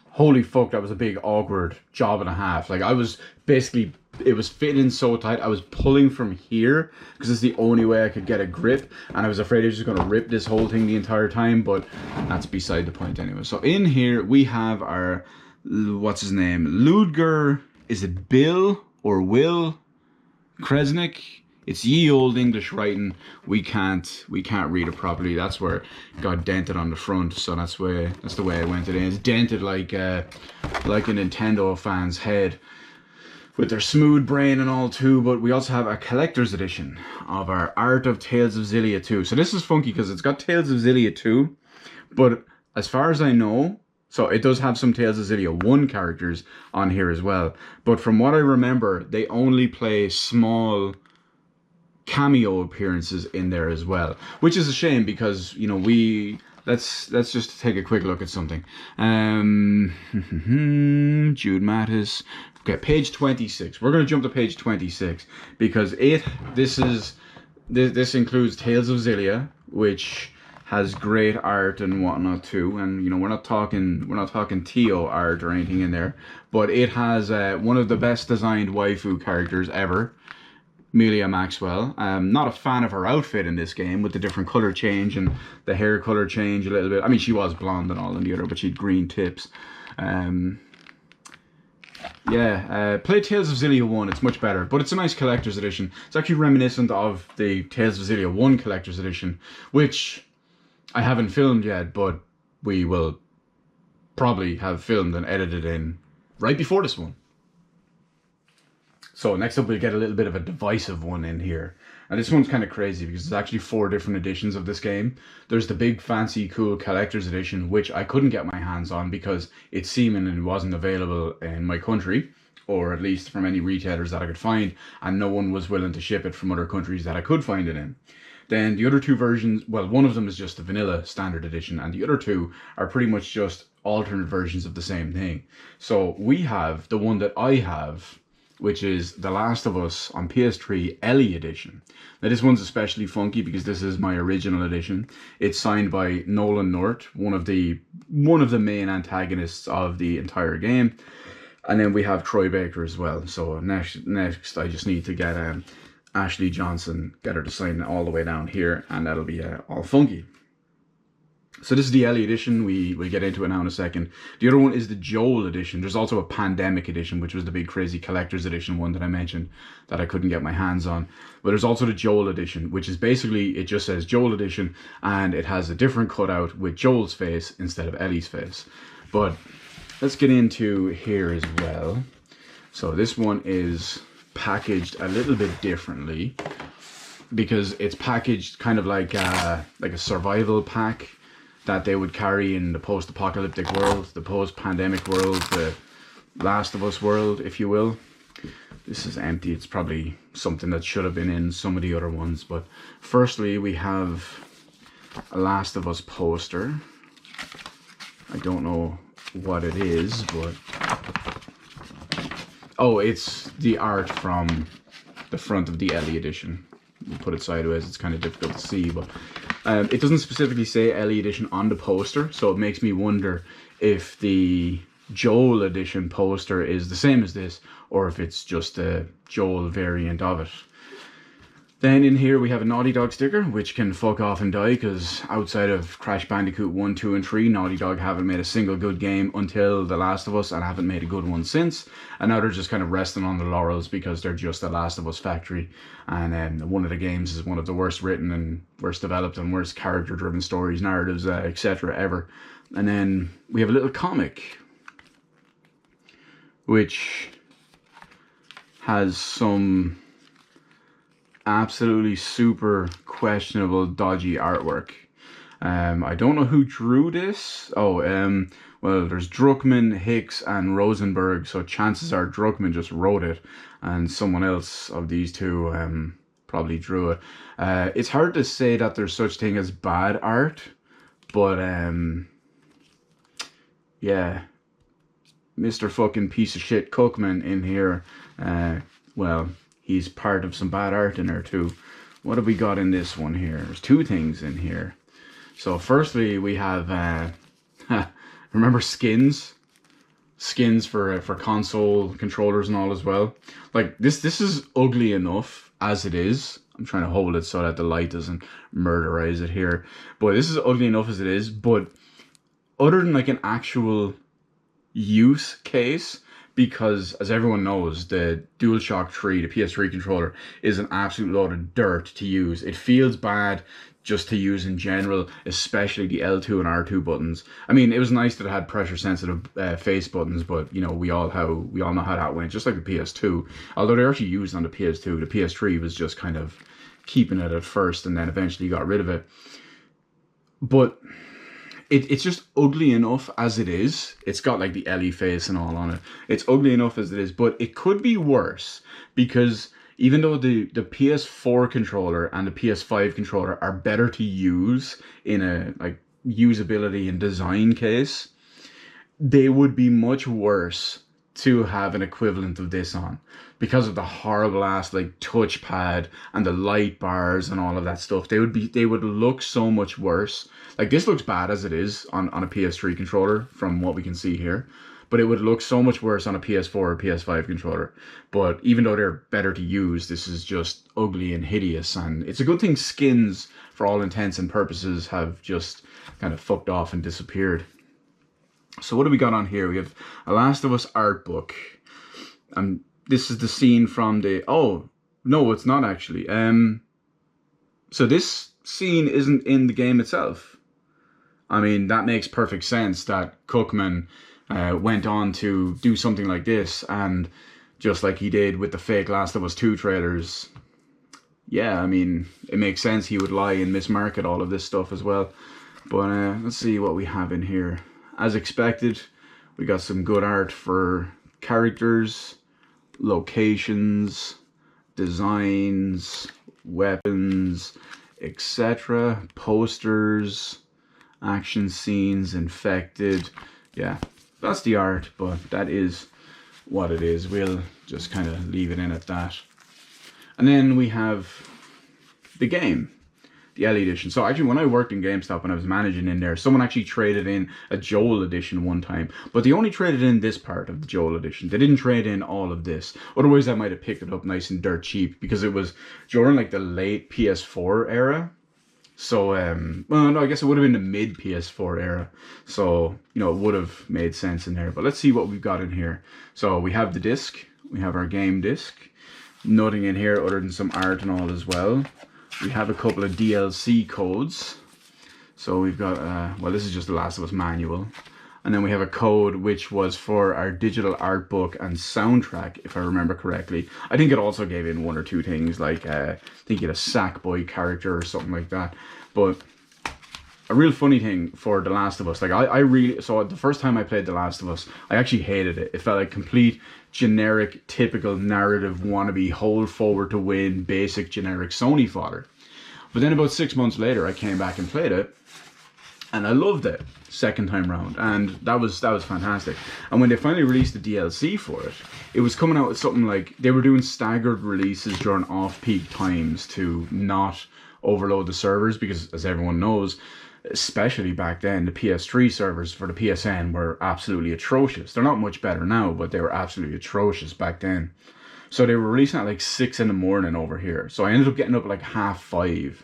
Holy fuck, that was a big awkward job and a half. Like I was basically, it was fitting in so tight. I was pulling from here because it's the only way I could get a grip, and I was afraid I was just going to rip this whole thing the entire time, but that's beside the point anyway. So in here we have our, what's his name? Ludger, is it Bill or Will Kresnik? It's ye old English writing. We can't read it properly. That's where it got dented on the front. So that's the way I went it in. It's dented like a Nintendo fan's head with their smooth brain and all too. But we also have a collector's edition of our Art of Tales of Xillia 2. So this is funky because it's got Tales of Xillia 2, but as far as I know, so it does have some Tales of Xillia 1 characters on here as well. But from what I remember, they only play small cameo appearances in there as well, which is a shame because, you know, let's just take a quick look at something. Jude Mattis. Okay, page 26. We're going to jump to page 26 because this includes Tales of Xillia, which has great art and whatnot too, and you know, we're not talking Tio art or anything in there, but it has one of the best designed waifu characters ever, Amelia Maxwell. I'm not a fan of her outfit in this game with the different color change and the hair color change a little bit. I mean, she was blonde and all in the other, but she had green tips. Play Tales of Xillia 1, it's much better, but it's a nice collector's edition. It's actually reminiscent of the Tales of Xillia 1 collector's edition, which I haven't filmed yet, but we will probably have filmed and edited in right before this one. So next up we'll get a little bit of a divisive one in here. And this one's kind of crazy because there's actually 4 different editions of this game. There's the big fancy cool collector's edition, which I couldn't get my hands on because it seemingly wasn't available in my country, or at least from any retailers that I could find, and no one was willing to ship it from other countries that I could find it in. Then the other 2 versions, well, one of them is just the vanilla standard edition, and the other 2 are pretty much just alternate versions of the same thing. So we have the one that I have, which is The Last of Us on PS3 Ellie edition. Now this one's especially funky because this is my original edition. It's signed by Nolan North, one of the main antagonists of the entire game. And then we have Troy Baker as well. So next I just need to get Ashley Johnson, get her to sign all the way down here, and that'll be all funky. So this is the Ellie edition. We'll get into it now in a second. The other one is the Joel edition. There's also a Pandemic edition, which was the big crazy collector's edition one that I mentioned that I couldn't get my hands on. But there's also the Joel edition, which is basically, it just says Joel edition, and it has a different cutout with Joel's face instead of Ellie's face. But let's get into here as well. So this one is packaged a little bit differently because it's packaged kind of like a survival pack that they would carry in the post-apocalyptic world, the post-pandemic world, the Last of Us world, if you will. This is empty. It's probably something that should have been in some of the other ones. But firstly, we have a Last of Us poster. I don't know what it is, but... oh, it's the art from the front of the Ellie edition. put it sideways, it's kind of difficult to see, but it doesn't specifically say LE edition on the poster, so it makes me wonder if the Joel edition poster is the same as this, or if it's just a Joel variant of it. Then in here we have a Naughty Dog sticker, which can fuck off and die, because outside of Crash Bandicoot 1, 2 and 3, Naughty Dog haven't made a single good game until The Last of Us, and haven't made a good one since. And now they're just kind of resting on the laurels because they're just The Last of Us factory. And one of the games is one of the worst written and worst developed and worst character driven stories, narratives, etc. ever. And then we have a little comic, which has some absolutely super questionable, dodgy artwork. I don't know who drew this. Well, there's Druckmann, Hicks, and Rosenberg, so chances are Druckmann just wrote it, and someone else of these two probably drew it. It's hard to say that there's such thing as bad art, but yeah, Mr. fucking piece of shit Cookman in here, well, he's part of some bad art in there too. What have we got in this one here? There's two things in here. So firstly, we have, remember skins? Skins for console controllers and all as well. Like, this is ugly enough as it is. I'm trying to hold it so that the light doesn't murderize it here. But this is ugly enough as it is. But other than like an actual use case, because as everyone knows, the DualShock 3, the PS3 controller, is an absolute load of dirt to use. It feels bad just to use in general, especially the L2 and R2 buttons. I mean, it was nice that it had pressure sensitive face buttons, but you know, we all know how that went, just like the PS2. Although they're actually used on the PS2, the PS3 was just kind of keeping it at first and then eventually got rid of it. But it's just ugly enough as it is. It's got like the Ellie face and all on it. It's ugly enough as it is, but it could be worse, because even though the PS4 controller and the PS5 controller are better to use in a like usability and design case, they would be much worse to have an equivalent of this on, because of the horrible ass like touchpad and the light bars and all of that stuff. They would look so much worse. Like, this looks bad as it is on a PS3 controller from what we can see here, but it would look so much worse on a PS4 or PS5 controller. But even though they're better to use, this is just ugly and hideous, and it's a good thing skins, for all intents and purposes, have just kind of fucked off and disappeared. So what do we got on here? We have a Last of Us art book. This is the scene from the... Oh, no, it's not actually. So this scene isn't in the game itself. I mean, that makes perfect sense that Cookman went on to do something like this, and just like he did with the fake Last of Us 2 trailers, yeah, I mean, it makes sense he would lie and mismarket all of this stuff as well. But let's see what we have in here. As expected, we got some good art for characters, locations, designs, weapons, etc. Posters, action scenes, infected. Yeah, that's the art, but that is what it is. We'll just kind of leave it in at that. And then we have the game, the Ellie edition. So actually, when I worked in GameStop, when I was managing in there, someone actually traded in a Joel edition one time, but they only traded in this part of the Joel edition. They didn't trade in all of this. Otherwise, I might have picked it up nice and dirt cheap, because it was during like the late PS4 era. So, well, no, I guess it would have been the mid PS4 era. So, you know, it would have made sense in there. But let's see what we've got in here. So we have the disc. We have our game disc. Nothing in here other than some art and all as well. We have a couple of DLC codes. So we've got, well, this is just the Last of Us manual. And then we have a code which was for our digital art book and soundtrack, if I remember correctly. I think it also gave in one or two things, like I think you had a Sackboy character or something like that. But a real funny thing for The Last of Us, like I really, so the first time I played The Last of Us, I actually hated it. It felt like complete generic, typical narrative wannabe, hold forward to win, basic generic Sony fodder. But then about 6 months later, I came back and played it. And I loved it second time round, and that was fantastic. And when they finally released the DLC for it, it was coming out with something like they were doing staggered releases during off-peak times to not overload the servers, because as everyone knows, especially back then, the PS3 servers for the PSN were absolutely atrocious. They're not much better now, but they were absolutely atrocious back then. So they were releasing at like 6 in the morning over here. So I ended up getting up at like 5:30,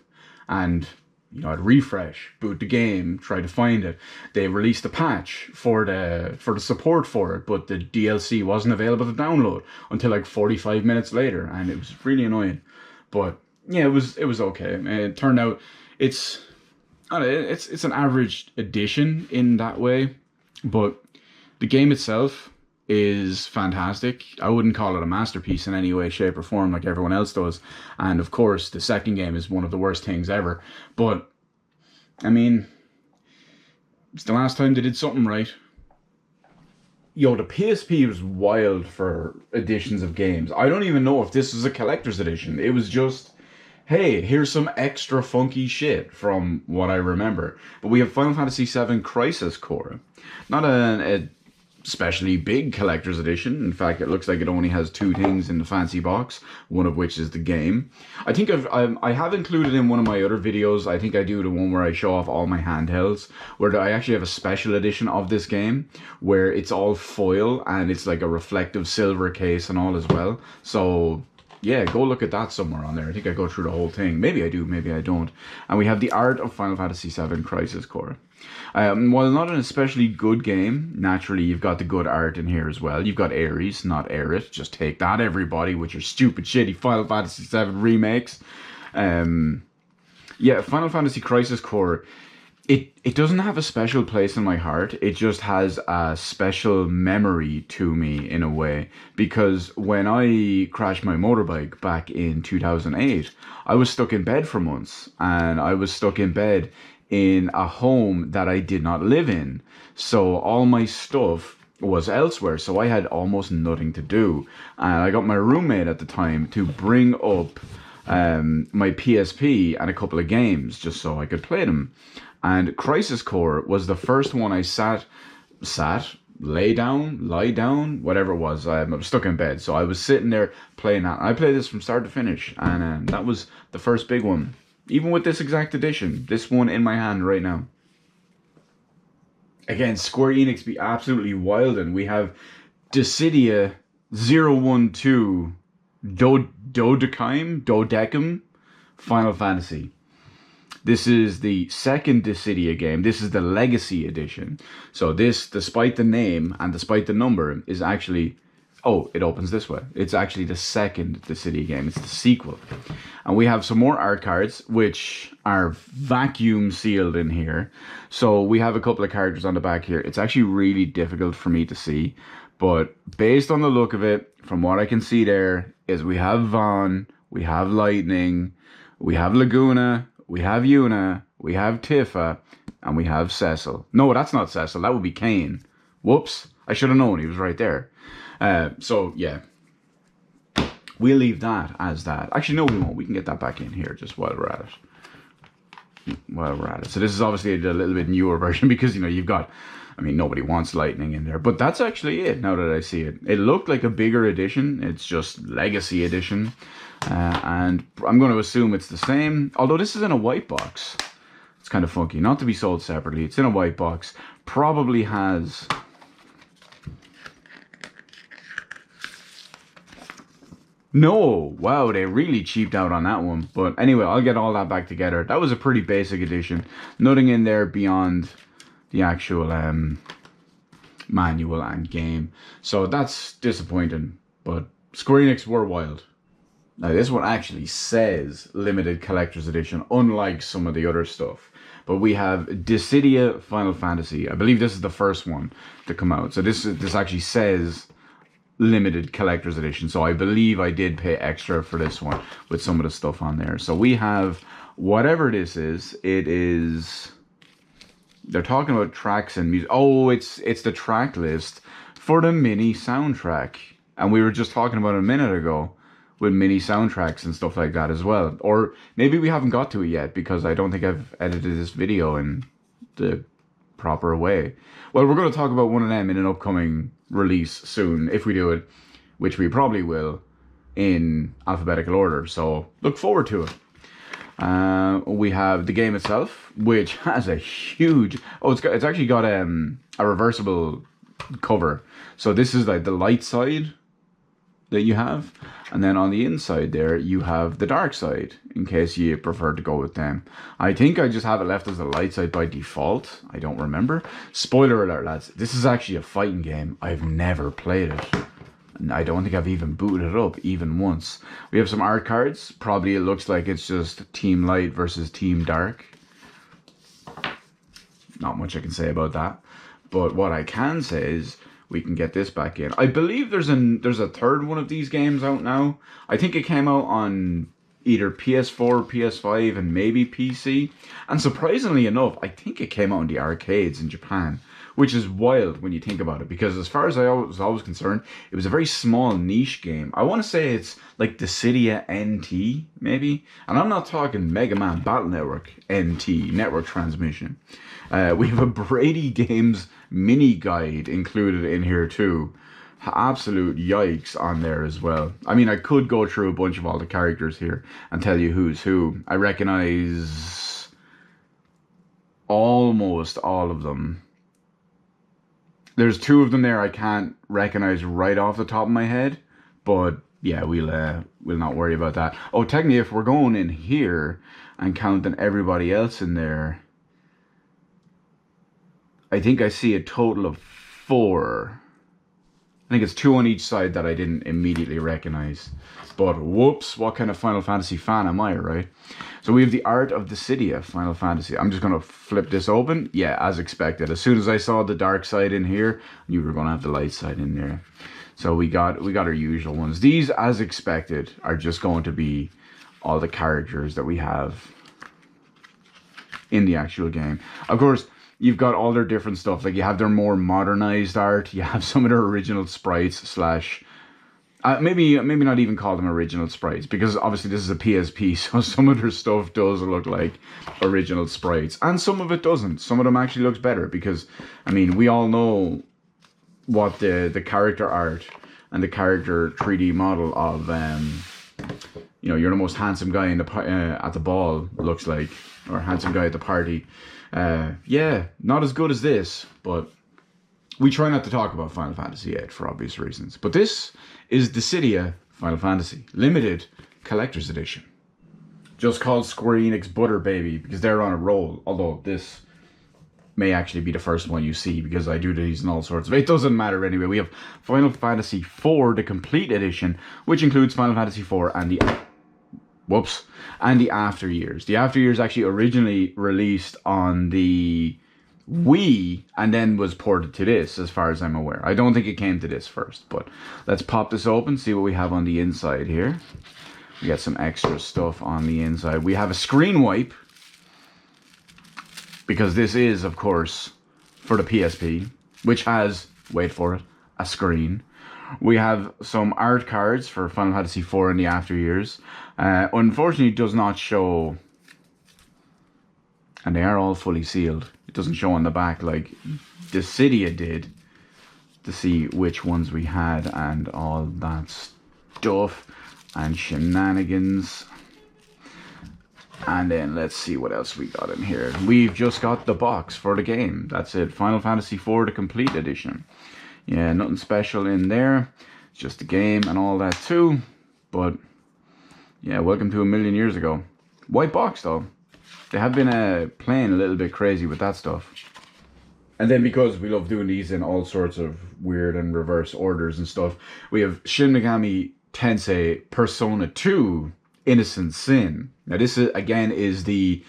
and you know, I'd refresh, boot the game, try to find it. They released a patch for the support for it, but the DLC wasn't available to download until like 45 minutes later, and it was really annoying. But yeah, it was okay. And it turned out it's an average edition in that way, but the game itself is fantastic. I wouldn't call it a masterpiece in any way, shape, or form like everyone else does. And of course, the second game is one of the worst things ever. But I mean, it's the last time they did something right. Yo, the PSP was wild for editions of games. I don't even know if this was a collector's edition. It was just, hey, here's some extra funky shit from what I remember. But we have Final Fantasy VII Crisis Core. Not a especially big collector's edition. In fact, it looks like it only has 2 things in the fancy box, one of which is the game. I think I have included in one of my other videos, I think I do the one where I show off all my handhelds, where I actually have a special edition of this game, where it's all foil, and it's like a reflective silver case and all as well. So yeah, go look at that somewhere on there. I think I go through the whole thing. Maybe I do, maybe I don't. And we have the art of Final Fantasy VII Crisis Core. While not an especially good game, naturally you've got the good art in here as well. You've got Ares, not Aerith. Just take that, everybody, with your stupid, shitty Final Fantasy VII remakes. Yeah, Final Fantasy Crisis Core, it doesn't have a special place in my heart. It just has a special memory to me in a way. Because when I crashed my motorbike back in 2008, I was stuck in bed for months. And I was stuck in bed in a home that I did not live in. So all my stuff was elsewhere. So I had almost nothing to do. And I got my roommate at the time to bring up my PSP and a couple of games just so I could play them. And Crisis Core was the first one I lie down, whatever it was. I was stuck in bed. So I was sitting there playing that. I played this from start to finish. And that was the first big one. Even with this exact edition, this one in my hand right now. Again, Square Enix be absolutely wild, and we have Dissidia 012 Dodecim Final Fantasy. This is the second Dissidia game. This is the Legacy Edition. So this, despite the name and despite the number, is actually... Oh, it opens this way. It's actually the second Dissidia game. It's the sequel. And we have some more art cards, which are vacuum sealed in here. So we have a couple of characters on the back here. It's actually really difficult for me to see. But based on the look of it, from what I can see there, is we have Vaughn, we have Lightning, we have Laguna, we have Yuna, we have Tifa, and we have Cecil. No, that's not Cecil. That would be Kane. Whoops. I should have known. He was right there. So, yeah. We'll leave that as that. Actually, no, we won't. We can get that back in here just while we're at it. So this is obviously a little bit newer version because, you know, you've got... I mean, nobody wants Lightning in there. But that's actually it now that I see it. It looked like a bigger edition. It's just Legacy Edition. And I'm going to assume it's the same. Although this is in a white box. It's kind of funky. Not to be sold separately. It's in a white box. Probably has... No, wow, they really cheaped out on that one. But anyway, I'll get all that back together. That was a pretty basic edition. Nothing in there beyond the actual manual and game. So that's disappointing. But Square Enix were wild. Now this one actually says limited collector's edition, unlike some of the other stuff. But we have Dissidia Final Fantasy. I believe this is the first one to come out. So this actually says limited collector's edition. So I believe I did pay extra for this one with some of the stuff on there. So we have whatever this is. It is... They're talking about tracks and music. Oh, it's the track list for the mini soundtrack. And we were just talking about it a minute ago with mini soundtracks and stuff like that as well. Or maybe we haven't got to it yet because I don't think I've edited this video in the proper way. Well, we're going to talk about one of them in an upcoming release soon, if we do it, which we probably will, in alphabetical order. So look forward to it. We have the game itself, which has a huge... Oh, it's actually got a reversible cover. So this is like the light side that you have, and then on the inside there you have the dark side, in case you prefer to go with them. I think I just have it left as the light side by default. I don't remember. Spoiler alert, lads, this is actually a fighting game. I've never played it, and I don't think I've even booted it up even once. We have some art cards. Probably it looks like it's just Team Light versus Team Dark. Not much I can say about that, but what I can say is we can get this back in. I believe there's a third one of these games out now. I think it came out on either PS4, PS5, and maybe PC. And surprisingly enough, I think it came out in the arcades in Japan, which is wild when you think about it, because as far as I was always concerned, it was a very small niche game. I want to say it's like Dissidia NT, maybe? And I'm not talking Mega Man Battle Network NT, Network Transmission. We have a Brady Games mini guide included in here too. Absolute yikes on there as well. I mean, I could go through a bunch of all the characters here and tell you who's who. I recognize almost all of them. There's two of them there I can't recognize right off the top of my head, but yeah, we'll not worry about that. Oh, technically, if we're going in here and counting everybody else in there, I think I see a total of 4. I think it's 2 on each side that I didn't immediately recognize. But whoops, what kind of Final Fantasy fan am I, right? So we have the Art of Dissidia, Final Fantasy. I'm just going to flip this open. Yeah, as expected. As soon as I saw the dark side in here, you were going to have the light side in there. So we got our usual ones. These, as expected, are just going to be all the characters that we have in the actual game. Of course, you've got all their different stuff. Like, you have their more modernized art. You have some of their original sprites slash... maybe not even call them original sprites, because obviously this is a PSP, so some of their stuff does look like original sprites. And some of it doesn't. Some of them actually looks better, because, I mean, we all know what the character art and the character 3D model of, you know, you're the most handsome guy in the at the ball looks like, or handsome guy at the party. Yeah, not as good as this, but we try not to talk about Final Fantasy VIII for obvious reasons. But this is Dissidia Final Fantasy Limited Collector's Edition. Just called Square Enix Butter Baby, because they're on a roll. Although this may actually be the first one you see, because I do these in all sorts of... It doesn't matter anyway. We have Final Fantasy IV, the Complete Edition, which includes Final Fantasy IV and the... Whoops. And the After Years. The After Years actually originally released on the Wii and then was ported to this, as far as I'm aware. I don't think it came to this first, but let's pop this open, see what we have on the inside here. We got some extra stuff on the inside. We have a screen wipe, because this is, of course, for the PSP, which has, wait for it, a screen. We have some art cards for Final Fantasy IV and the After Years. Unfortunately, it does not show, and they are all fully sealed. It doesn't show on the back like Dissidia did, to see which ones we had and all that stuff and shenanigans. And then let's see what else we got in here. We've just got the box for the game. That's it. Final Fantasy IV, the Complete Edition. Yeah, nothing special in there. It's just the game and all that too. But yeah, welcome to a million years ago. White box though. They have been playing a little bit crazy with that stuff. And then, because we love doing these in all sorts of weird and reverse orders and stuff, we have Shin Megami Tensei Persona 2 Innocent Sin. Now this is, again, is the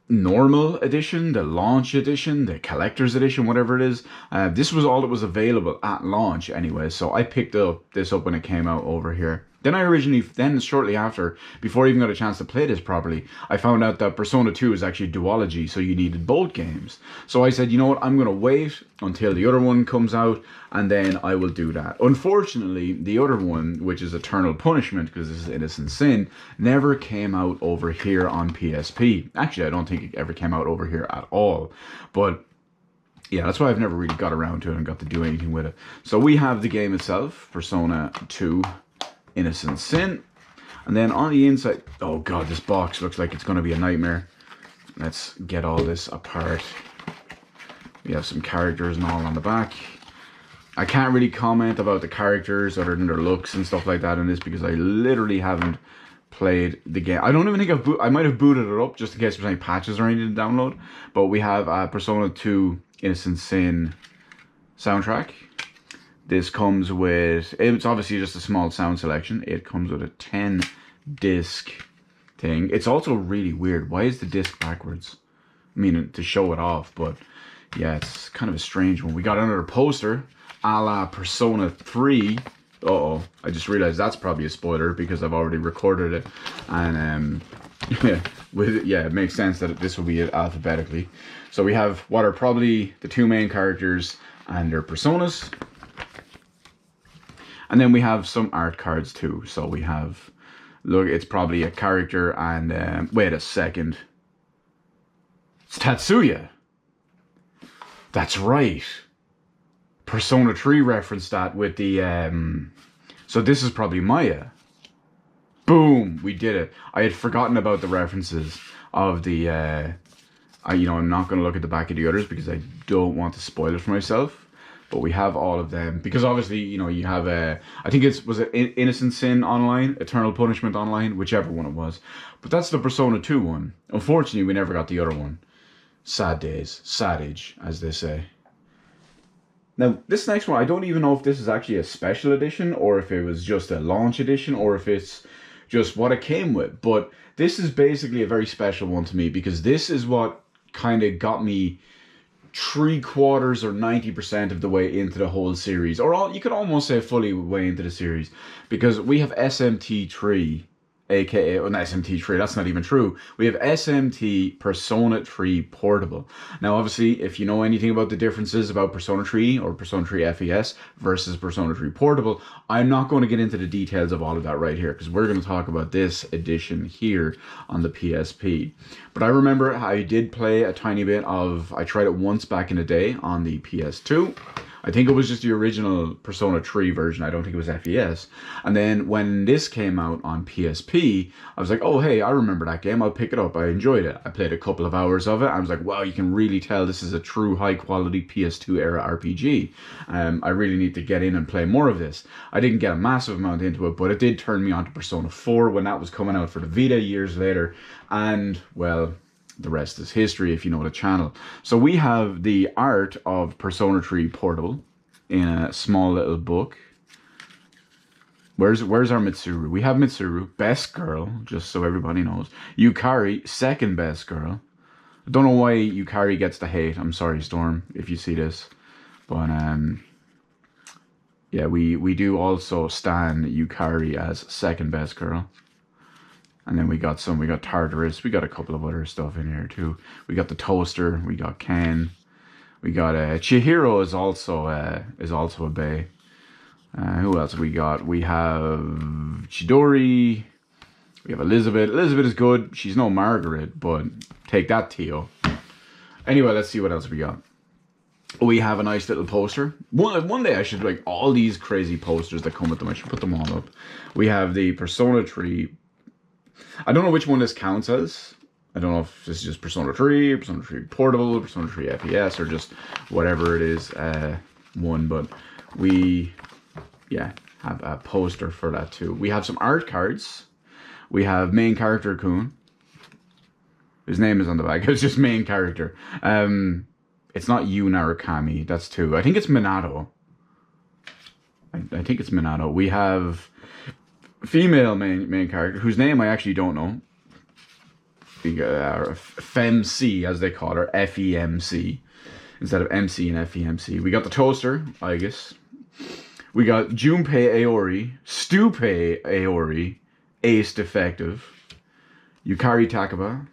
normal edition, the launch edition, the collector's edition, whatever it is. This was all that was available at launch anyway, so I picked this up when it came out over here. Then shortly after, before I even got a chance to play this properly, I found out that Persona 2 is actually duology, so you needed both games. So I said, you know what, I'm going to wait until the other one comes out, and then I will do that. Unfortunately, the other one, which is Eternal Punishment, because this is Innocent Sin, never came out over here on PSP. Actually, I don't think it ever came out over here at all. But yeah, that's why I've never really got around to it and got to do anything with it. So we have the game itself, Persona 2 Innocent Sin. And then on the inside, oh god, this box looks like it's going to be a nightmare. Let's get all this apart. We have some characters and all on the back. I can't really comment about the characters other than their looks and stuff like that in this because I literally haven't played the game. I don't even think I might have booted it up just in case there's any patches or anything to download. But we have Persona 2 Innocent Sin soundtrack. This comes with, it's obviously just a small sound selection. It comes with a 10 disc thing. It's also really weird. Why is the disc backwards? I mean, to show it off, but yeah, it's kind of a strange one. We got another poster, a la Persona 3. Uh-oh, I just realized that's probably a spoiler because I've already recorded it. And it makes sense that this will be alphabetically. So we have what are probably the two main characters and their personas. And then we have some art cards too. So we have, look, it's probably a character and, wait a second. It's Tatsuya. That's right. Persona 3 referenced that with the, so this is probably Maya. Boom, we did it. I had forgotten about the references of the, I'm not going to look at the back of the others because I don't want to spoil it for myself. But we have all of them because obviously, you have I think was it Innocent Sin Online, Eternal Punishment Online, whichever one it was. But that's the Persona 2 one. Unfortunately, we never got the other one. Sad days, sad age, as they say. Now, this next one, I don't even know if this is actually a special edition or if it was just a launch edition or if it's just what it came with. But this is basically a very special one to me because this is what kind of got me 3/4 or 90% of the way into the whole series, or you could almost say fully way into the series, because we have SMT3, aka, well, not SMT3, that's not even true. We have SMT Persona 3 Portable. Now, obviously, if you know anything about the differences about Persona 3 or Persona 3 FES versus Persona 3 Portable, I'm not going to get into the details of all of that right here, because we're going to talk about this edition here on the PSP. But I remember I did play a tiny bit of, I tried it once back in the day on the PS2. I think it was just the original Persona 3 version. I don't think it was FES. And then when this came out on PSP, I was like, oh, hey, I remember that game. I'll pick it up. I enjoyed it. I played a couple of hours of it. I was like, wow, you can really tell this is a true high-quality PS2 era RPG. I really need to get in and play more of this. I didn't get a massive amount into it, but it did turn me on to Persona 4 when that was coming out for the Vita years later. And, well, the rest is history if you know the channel. So we have the art of Persona 3 Portable in a small little book. Where's our Mitsuru? We have Mitsuru, best girl, just so everybody knows. Yukari, second best girl. I don't know why Yukari gets the hate. I'm sorry, Storm, if you see this. But yeah, we do also stan Yukari as second best girl. And then we got Tartarus. We got a couple of other stuff in here too. We got the toaster. We got Ken. We got Chihiro is also a bae. Who else we got? We have Chidori. We have Elizabeth. Elizabeth is good. She's no Margaret, but take that, Tio. Anyway, let's see what else we got. We have a nice little poster. One day I should like all these crazy posters that come with them. I should put them all up. We have the Persona 3. I don't know which one this counts as. I don't know if this is just Persona 3, Persona 3 Portable, Persona 3 FES, or just whatever it is one. But we, have a poster for that too. We have some art cards. We have main character Kun. His name is on the back. It's just main character. It's not Yu Narukami. That's two. I think it's Minato. I think it's Minato. We have female main character, whose name I actually don't know. FemC, as they call her, FEMC, instead of MC and FEMC. We got the toaster, I guess. We got Junpei Aori, Stupe Aori, Ace Defective, Yukari Takaba,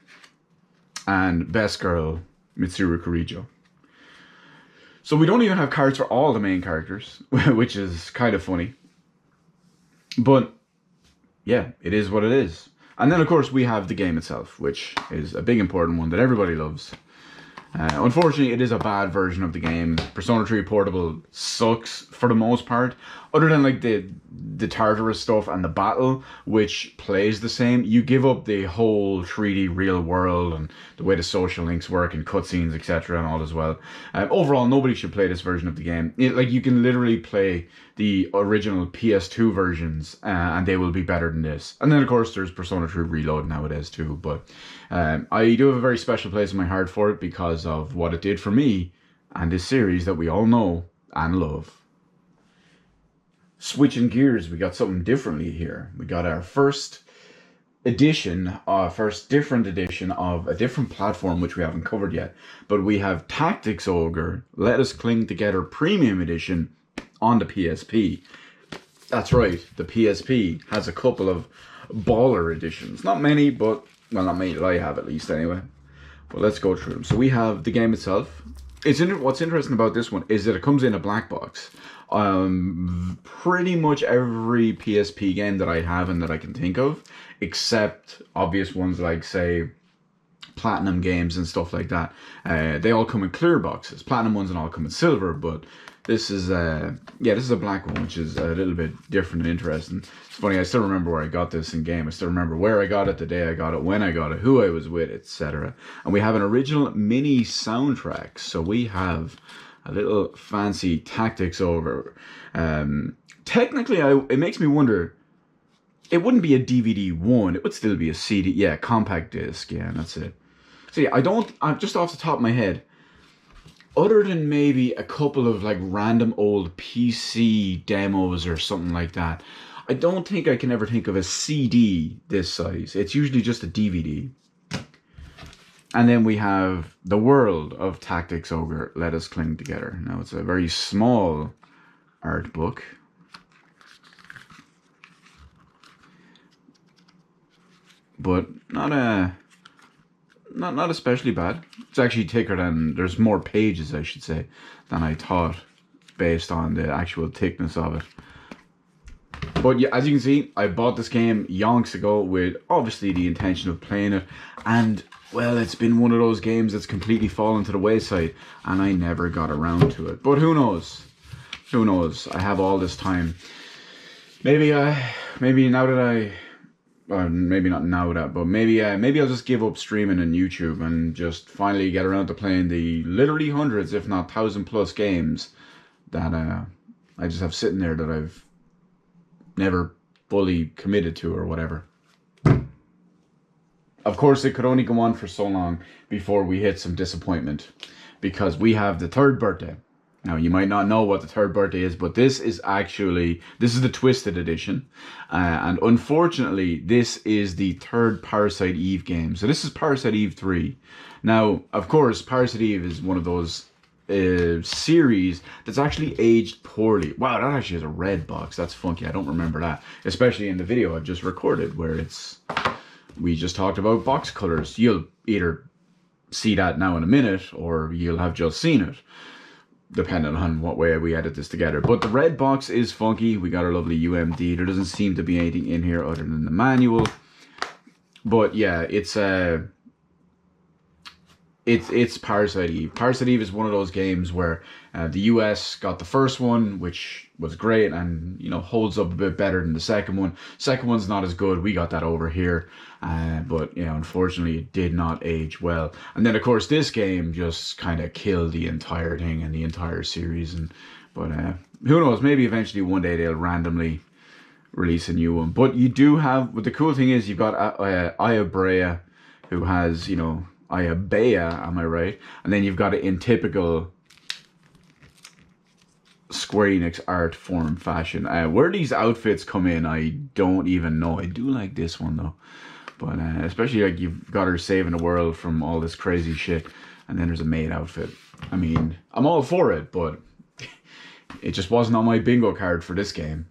and Best Girl Mitsuru Kirijo. So we don't even have cards for all the main characters, which is kind of funny. But yeah, it is what it is. And then of course we have the game itself, which is a big important one that everybody loves. Unfortunately, it is a bad version of the game. Persona 3 Portable sucks for the most part. Other than like the Tartarus stuff and the battle, which plays the same, you give up the whole 3D real world and the way the social links work and cutscenes, etc. and all as well. Overall, nobody should play this version of the game. Like, you can literally play the original PS2 versions and they will be better than this. And then of course there's Persona 3 Reload nowadays too. But I do have a very special place in my heart for it because of what it did for me and this series that we all know and love. Switching gears, we got something differently here. We got our first edition, first different edition of a different platform which we haven't covered yet. But we have Tactics Ogre, Let Us Cling Together Premium Edition on the PSP. That's right, the PSP has a couple of baller editions. Not many, but, well, not many that I have at least anyway. But let's go through them. So we have the game itself. What's interesting about this one is that it comes in a black box. Pretty much every PSP game that I have and that I can think of, except obvious ones like, say, Platinum games and stuff like that, they all come in clear boxes. Platinum ones and all come in silver, but this is this is a black one, which is a little bit different and interesting. It's funny, I still remember where I got this in game. I still remember where I got it, the day I got it, when I got it, who I was with, etc. And we have an original mini soundtrack. So we have a little fancy Tactics Ogre. Technically, it makes me wonder, it wouldn't be a DVD one, it would still be a CD, yeah, compact disc, yeah, that's it. So yeah, I'm just off the top of my head, other than maybe a couple of like random old PC demos or something like that, I don't think I can ever think of a CD this size. It's usually just a DVD. And then we have The World of Tactics Ogre, Let Us Cling Together. Now it's a very small art book. But not especially bad. It's actually thicker than, there's more pages, I should say, than I thought, based on the actual thickness of it. But yeah, as you can see, I bought this game yonks ago with obviously the intention of playing it, and well, it's been one of those games that's completely fallen to the wayside, and I never got around to it. But who knows? Who knows? I have all this time. Maybe now that maybe not now that, but maybe I'll just give up streaming on YouTube and just finally get around to playing the literally hundreds, if not 1,000+ games that I just have sitting there that I've never fully committed to or whatever. Of course, it could only go on for so long before we hit some disappointment, because we have the third birthday. Now, you might not know what the third birthday is, but this is the Twisted Edition. And unfortunately, this is the third Parasite Eve game. So this is Parasite Eve 3. Now, of course, Parasite Eve is one of those series that's actually aged poorly. Wow, that actually has a red box. That's funky. I don't remember that. Especially in the video I've just recorded where we just talked about box colors. You'll either see that now in a minute or you'll have just seen it, depending on what way we edit this together. But the red box is funky. We got our lovely UMD. There doesn't seem to be anything in here other than the manual. But yeah, it's Parasite Eve. Parasite Eve is one of those games where the US got the first one, which was great and, you know, holds up a bit better than the second one. Second one's not as good. We got that over here. But, you know, unfortunately, it did not age well. And then, of course, this game just kind of killed the entire thing and the entire series. But who knows? Maybe eventually one day they'll randomly release a new one. But you do have, but the cool thing is you've got Aya Brea, who has, you know, Aya Bea, am I right? And then you've got it in typical Square Enix art form fashion. Where these outfits come in, I don't even know. I do like this one though. But especially like you've got her saving the world from all this crazy shit. And then there's a maid outfit. I mean, I'm all for it, but it just wasn't on my bingo card for this game.